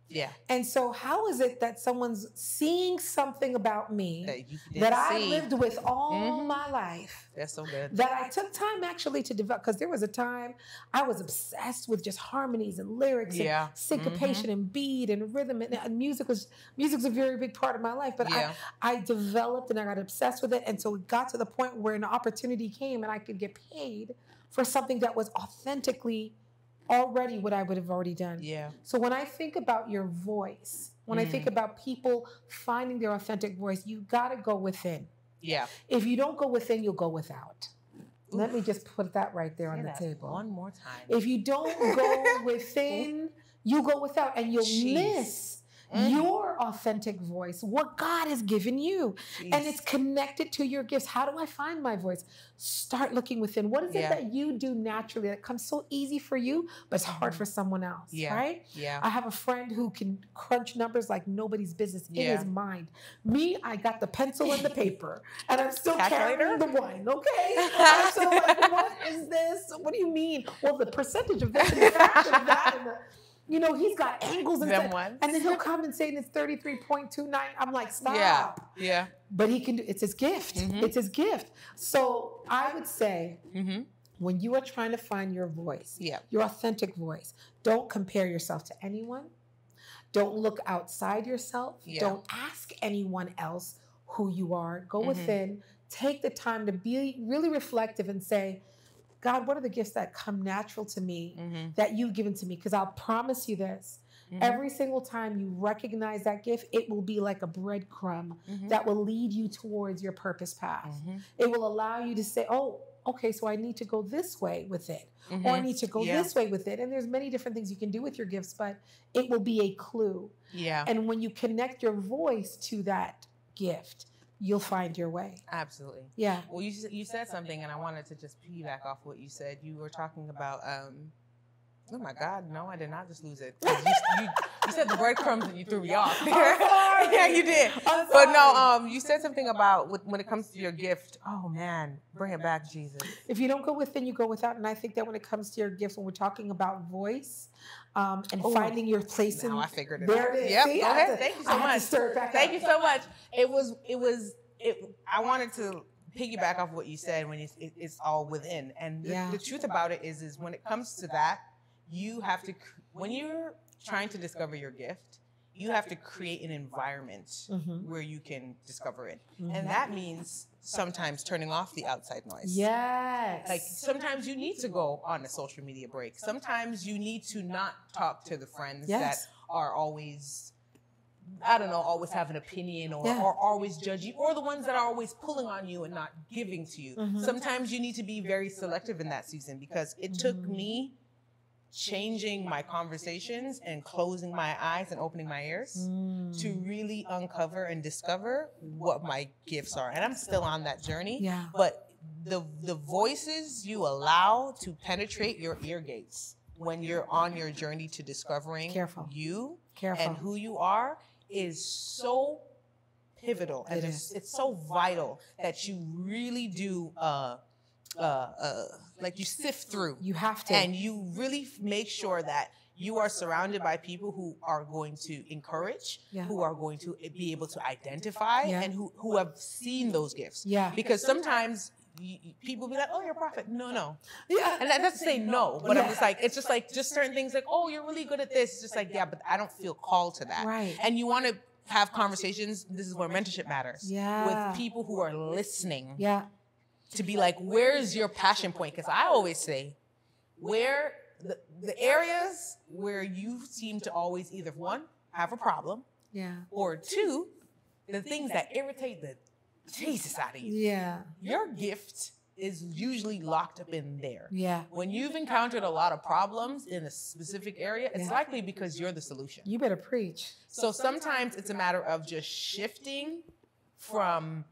S2: Yeah. And so how is it that someone's seeing something about me that I lived with all my life?
S1: That's so good.
S2: That I took time actually to develop, because there was a time I was obsessed with just harmonies and lyrics and syncopation and beat and rhythm, and music's a very big part of my life. But I developed and I got obsessed with it. And so it got to the point where an opportunity came and I could get paid for something that was authentically already what I would have already done. Yeah. So when I think about your voice, when I think about people finding their authentic voice, you got to go within. Yeah. If you don't go within, you'll go without. Oof. Let me just put that right there on the table.
S1: One more time.
S2: If you don't go within, you go without, and you'll miss your authentic voice, what God has given you. And it's connected to your gifts. How do I find my voice? Start looking within. What is it that you do naturally that comes so easy for you, but it's hard for someone else, right? Yeah. I have a friend who can crunch numbers like nobody's business in his mind. Me, I got the pencil and the paper, and I'm still carrying the wine, okay? I'm still like, what is this? What do you mean? Well, the percentage of this and the fraction of that and the... he's got angles and then he'll come and say it's 33.29. I'm like, stop. Yeah. But he can do it's his gift. It's his gift. So I would say when you are trying to find your voice, your authentic voice, don't compare yourself to anyone. Don't look outside yourself. Don't ask anyone else who you are. Go within. Take the time to be really reflective and say, God, what are the gifts that come natural to me that you've given to me? Because I'll promise you this. Every single time you recognize that gift, it will be like a breadcrumb that will lead you towards your purpose path. It will allow you to say, oh, okay, so I need to go this way with it. Or I need to go this way with it. And there's many different things you can do with your gifts, but it will be a clue. Yeah. And when you connect your voice to that gift, you'll find your way.
S1: Absolutely.
S2: Yeah.
S1: Well, you said something, and I wanted to just piggyback off what you said. You were talking about, oh my God, no, I did not just lose it. You said the breadcrumbs and you threw me off. Yeah, you did. But no, you said something about when it comes to your gift. Oh man, bring it back, Jesus.
S2: If you don't go within, you go without. And I think that when it comes to your gifts, when we're talking about voice and finding your place in,
S1: I figured it
S2: there
S1: out.
S2: it is.
S1: Yep.
S2: See,
S1: Go ahead. Thank you so much.
S2: Thank
S1: you so much. I wanted to piggyback off what you said when it's all within. And the truth about it is when it comes to that, you have to, when you're trying to discover your gift, you have to create an environment where you can discover it. And that means sometimes turning off the outside noise.
S2: Yes.
S1: Like sometimes you need to go on a social media break. Sometimes you need to not talk to the friends that are always, I don't know, always have an opinion or always judge you, or the ones that are always pulling on you and not giving to you. Sometimes you need to be very selective in that season, because it took me changing my conversations and closing my eyes and opening my ears to really uncover and discover what my gifts are. And I'm still on that journey.
S2: Yeah.
S1: But the voices you allow to penetrate your ear gates when you're on your journey to discovering you and who you are is so pivotal. And it's so vital that you really do like you sift through.
S2: You have to.
S1: And you really make sure that you are surrounded by people who are going to encourage, who are going to be able to identify, and who have seen those gifts.
S2: Yeah.
S1: Because sometimes people be like, oh, you're a prophet. No. Yeah. And that's to say no. But I'm just like, it's just like, just certain things like, oh, you're really good at this. It's just like, yeah, but I don't feel called to that.
S2: Right.
S1: And you want to have conversations. This is where mentorship matters.
S2: Yeah.
S1: With people who are listening.
S2: Yeah.
S1: To be like, where's your passion point? Because I always say, where the areas where you seem to always either, one, have a problem, or two, the things that irritate the Jesus out of you.
S2: Yeah.
S1: Your gift is usually locked up in there.
S2: Yeah.
S1: When you've encountered a lot of problems in a specific area, it's likely because you're the solution.
S2: You better preach.
S1: So sometimes it's a matter of just shifting from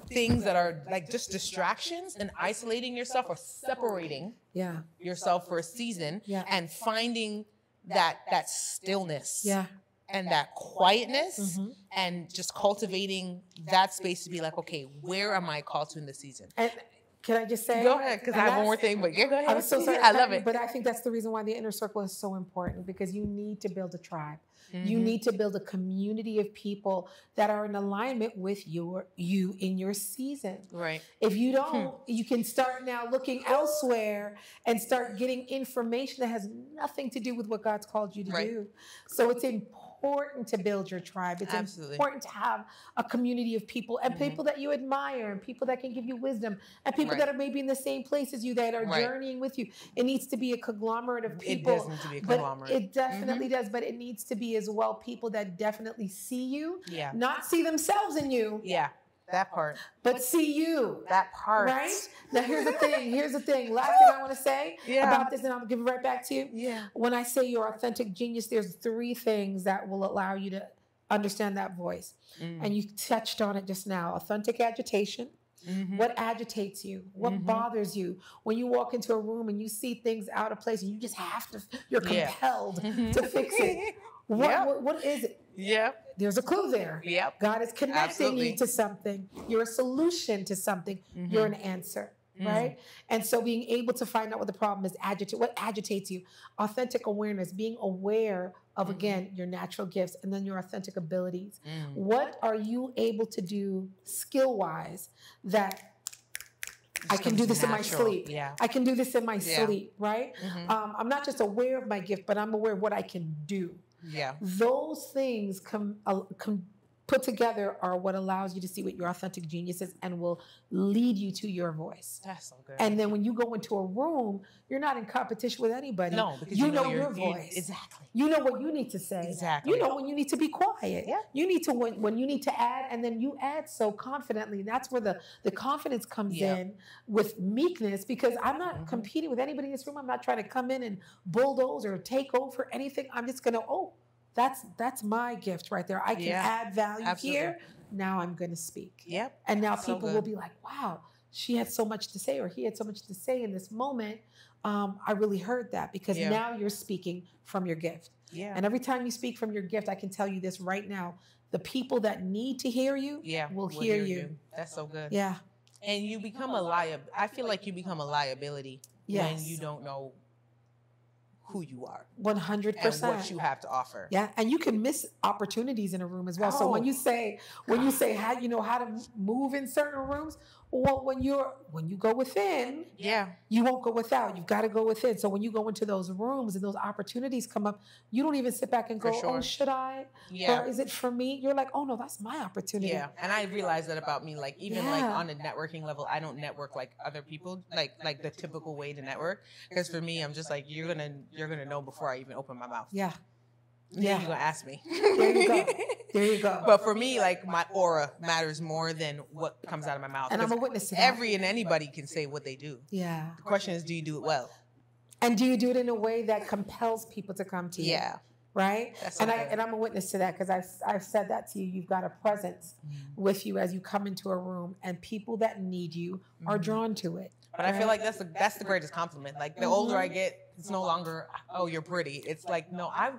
S1: things that are like just distractions and isolating yourself or separating yourself for a season and finding that stillness and that quietness and just cultivating that space to be like, okay, where am I called to in this season?
S2: And can I just say?
S1: Go ahead, because I have one more thing, but go ahead.
S2: I'm so sorry.
S1: I love it.
S2: But I think that's the reason why the inner circle is so important, because you need to build a tribe. You need to build a community of people that are in alignment with you in your season.
S1: Right.
S2: If you don't, you can start now looking elsewhere and start getting information that has nothing to do with what God's called you to do. So it's important to build your tribe. It's important to have a community of people and people that you admire and people that can give you wisdom and people that are maybe in the same place as you, that are journeying with you. It needs to be a conglomerate of people.
S1: It does need to be a conglomerate.
S2: It definitely does, but it needs to be as well people that definitely see you, not see themselves in you.
S1: Yeah. That part.
S2: But see you.
S1: That part.
S2: Right? Now, here's the thing. Last thing I want to say about this, and I'll give it right back to you. Yeah. When I say your authentic genius, there's 3 things that will allow you to understand that voice. And you touched on it just now. Authentic agitation. What agitates you? What bothers you? When you walk into a room and you see things out of place and you just have to, you're compelled to fix it. What is it? There's a clue there. God is connecting you to something. You're a solution to something. You're an answer, right? And so being able to find out what the problem is, what agitates you, authentic awareness, being aware of, again, your natural gifts and then your authentic abilities. What are you able to do skill-wise that I can do this in my sleep. I can do this in my sleep, right? I'm not just aware of my gift, but I'm aware of what I can do. Those things put together are what allows you to see what your authentic genius is and will lead you to your voice.
S1: That's so good.
S2: And then when you go into a room, you're not in competition with anybody.
S1: No, because
S2: you know your voice.
S1: Exactly.
S2: You know what you need to say.
S1: Exactly.
S2: You know when you need to be quiet. You need to when you need to add, and then you add so confidently. That's where the confidence comes in with meekness, because I'm not competing with anybody in this room. I'm not trying to come in and bulldoze or take over anything. I'm just gonna, that's my gift right there. I can add value here. Now I'm going to speak. And now people will be like, wow, she had so much to say, or he had so much to say in this moment. I really heard that, because now you're speaking from your gift. And every time you speak from your gift, I can tell you this right now, the people that need to hear you will hear you.
S1: That's so good.
S2: And
S1: you become a liability. I feel like you become a liability when you don't know who you are.
S2: 100%.
S1: And what you have to offer.
S2: And you can miss opportunities in a room as well. So when you say how you know how to move in certain rooms, Well, when you go within,
S1: Yeah.
S2: you won't go without. You've got to go within. So when you go into those rooms and those opportunities come up, you don't even sit back and
S1: For
S2: go,
S1: sure.
S2: "Oh, should I?
S1: Yeah.
S2: Or is it for me?" You're like, "Oh no, that's my opportunity."
S1: Yeah, and I realized that about me. Like even like
S2: Yeah.
S1: on a networking level, I don't network like other people, like the typical way to network. Because for me, I'm just like you're gonna know before I even open my mouth.
S2: Yeah.
S1: Yeah, you're gonna ask me.
S2: There you go. There you go.
S1: But for me, like my aura matters more than what comes out of my mouth.
S2: And I'm a
S1: 'Cause
S2: witness to that.
S1: every and anybody can say what they do.
S2: Yeah.
S1: The question is, do you do it well?
S2: And do you do it in a way that compels people to come to you?
S1: Yeah.
S2: Right?
S1: That's
S2: And
S1: okay.
S2: I'm a witness to that because I've said that to you. You've got a presence with you as you come into a room, and people that need you are drawn to it.
S1: But I feel like that's the greatest compliment. Like the older I get, it's no longer, oh, you're pretty. It's like, no, I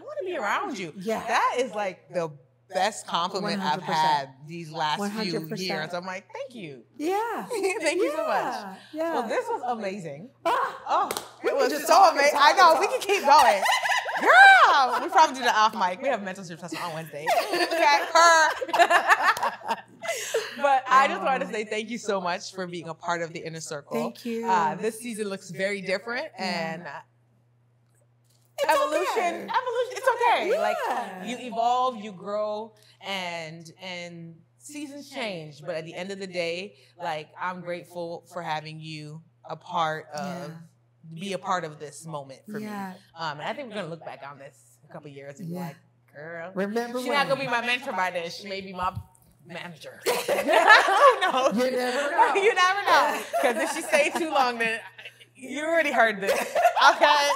S1: want to be around you.
S2: Yeah.
S1: That is like the best compliment I've
S2: 100%.
S1: had these last
S2: 100%.
S1: few years. I'm like, thank you.
S2: Yeah.
S1: Thank you so much.
S2: Yeah.
S1: Well, this was amazing.
S2: Ah,
S1: Oh, it
S2: can
S1: was
S2: just
S1: so
S2: talk and
S1: amazing.
S2: talk
S1: I
S2: and
S1: know,
S2: talk.
S1: we can keep going. Girl, we probably do the off mic. We have mental session on Wednesday. Okay, But I just wanted to say thank you so much for being a part of the Inner Circle.
S2: Thank you.
S1: This season looks very different, and
S2: It's
S1: evolution, it's okay.
S2: Yeah.
S1: Like you evolve, you grow, and seasons change. But at the end of the day, like I'm grateful for having you a part of. Be a part of this moment for me. And I think we're gonna look back on this in a couple of years and be like, girl,
S2: Remember
S1: she's
S2: when?
S1: not gonna be my mentor by then. She may be my manager. Who knows?
S2: You never know.
S1: You never know. Because if she stayed too long, then you already heard this. Okay.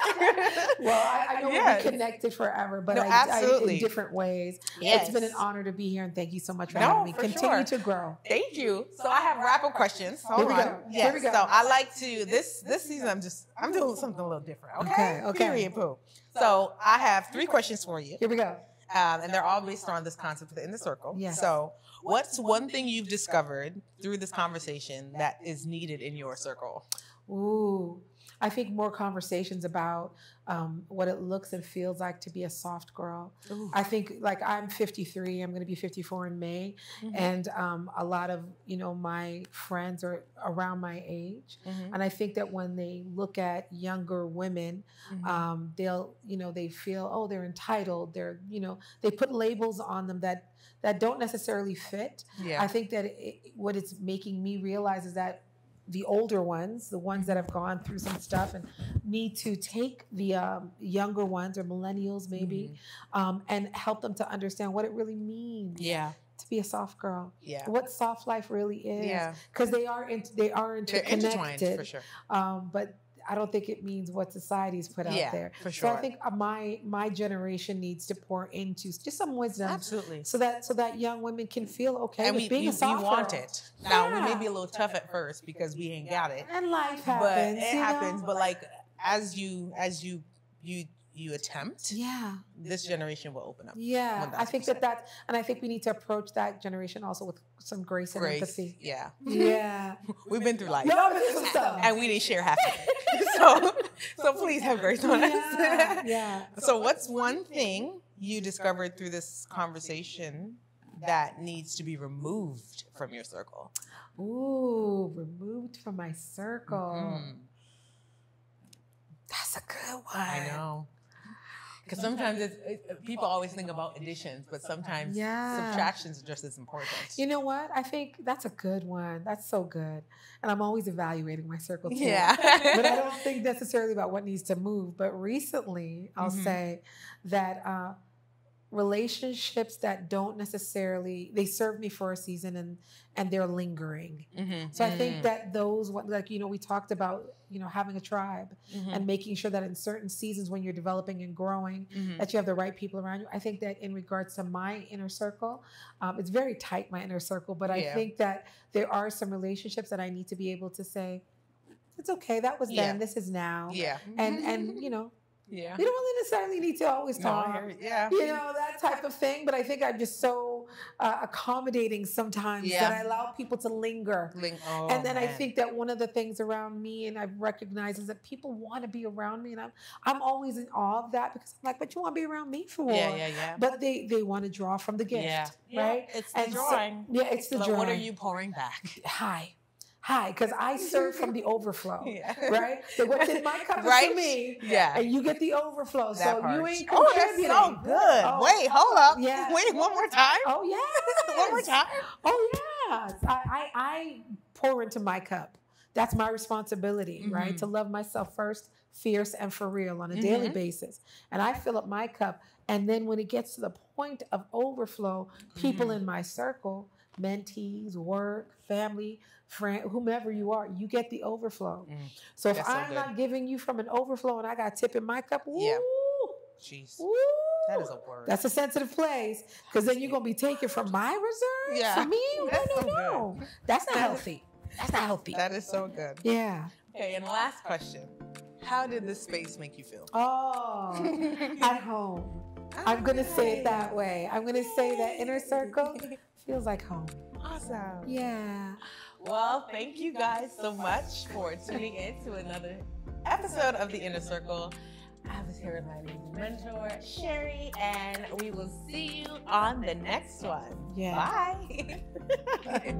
S2: Well, I know
S1: Yes.
S2: we'll be connected forever, but
S1: No,
S2: I
S1: absolutely.
S2: in different ways.
S1: Yes.
S2: It's been an honor to be here, and thank you so much for
S1: No,
S2: having me.
S1: for
S2: Continue
S1: sure.
S2: to grow.
S1: Thank you. So I have wrap-up questions. Hold
S2: Here we
S1: on.
S2: go.
S1: Yes.
S2: Here we go.
S1: So I like to this season. I'm doing something a little different. Okay.
S2: Okay.
S1: Period. Poo. So I have 3 questions for you.
S2: Here we go.
S1: And they're all based on this concept of the inner circle.
S2: Yes.
S1: So, what's one thing you've discovered through this conversation that is needed in your circle?
S2: Ooh, I think more conversations about what it looks and feels like to be a soft girl.
S1: Ooh.
S2: I think, like, I'm 53. I'm going to be 54 in May, and a lot of my friends are around my age, and I think that when they look at younger women, they'll they feel, oh, they're entitled. They're they put labels on them that don't necessarily fit.
S1: Yeah.
S2: I think that what it's making me realize is that the older ones, the ones that have gone through some stuff and need to take the younger ones or millennials maybe and help them to understand what it really means to be a soft girl.
S1: Yeah.
S2: What soft life really is.
S1: Yeah.
S2: Because they are
S1: They're
S2: interconnected.
S1: intertwined for sure.
S2: But I don't think it means what society's put out there.
S1: For sure.
S2: So I think my generation needs to pour into just some wisdom.
S1: Absolutely.
S2: So that young women can feel okay
S1: And
S2: with being a
S1: we
S2: soft
S1: want
S2: girl.
S1: it. Now, we
S2: Yeah.
S1: may be a little tough at first because we ain't got it.
S2: And life happens.
S1: But it
S2: you know?
S1: happens. But like as you attempt, this generation will open up.
S2: Yeah, I think
S1: 1000%.
S2: and I think we need to approach that generation also with some grace and empathy.
S1: Yeah.
S2: Yeah.
S1: We've been through life.
S2: Y'all been through some stuff.
S1: And we didn't share half of it. So please have grace on us.
S2: Yeah.
S1: So what's one thing you discovered through this conversation that needs to be removed from your circle?
S2: Ooh, removed from my circle.
S1: Mhm.
S2: That's a good one.
S1: I know. Because sometimes people always think about additions, but sometimes subtractions are just as important.
S2: You know what? I think that's a good one. That's so good. And I'm always evaluating my circle too.
S1: Yeah.
S2: But I don't think necessarily about what needs to move. But recently, I'll say that relationships that don't necessarily, they serve me for a season and they're lingering. So I think that those, like, we talked about, having a tribe and making sure that in certain seasons when you're developing and growing, that you have the right people around you. I think that in regards to my inner circle, it's very tight, my inner circle, but I think that there are some relationships that I need to be able to say, it's okay, that was then, this is now.
S1: Yeah.
S2: And we don't really necessarily need to always talk.
S1: Yeah.
S2: That type of thing. But I think I'm just so accommodating sometimes, that I allow people to linger. And then I think that one of the things around me, and I've recognized, is that people want to be around me, and I'm always in awe of that, because I'm like, but you want to be around me for what? But they want to draw from the gift, right?
S1: It's the drawing.
S2: So, it's the drawing.
S1: What are you pouring back?
S2: Hi, because I serve from the overflow, right? So what's in my cup is for me, and you get the overflow. So you ain't contributing.
S1: Oh, that's so good. Wait, hold up.
S2: Yeah.
S1: Wait, one more time.
S2: Oh, yeah.
S1: One more time.
S2: Oh, yes. I pour into my cup. That's my responsibility, right? To love myself first, fierce and for real on a daily basis. And I fill up my cup. And then when it gets to the point of overflow, people in my circle, mentees, work, family, friend, whomever you are, you get the overflow. So if I'm not giving you from an overflow and I got tip in my cup,
S1: jeez,
S2: woo,
S1: that is a word.
S2: That's a sensitive place, because then you're gonna be taking from my reserve for me. No. That's not healthy. That's not healthy.
S1: That is so good.
S2: Yeah.
S1: Okay, and last question. How did this space make you feel?
S2: Oh, at home. I'm going to say it that way. I'm going to say that inner circle feels like home.
S1: Awesome.
S2: Yeah.
S1: Well, thank you guys so much for tuning in to another episode of The Inner Circle. I was here with my amazing mentor, Sherri, and we will see you on the next one.
S2: Yeah.
S1: Bye.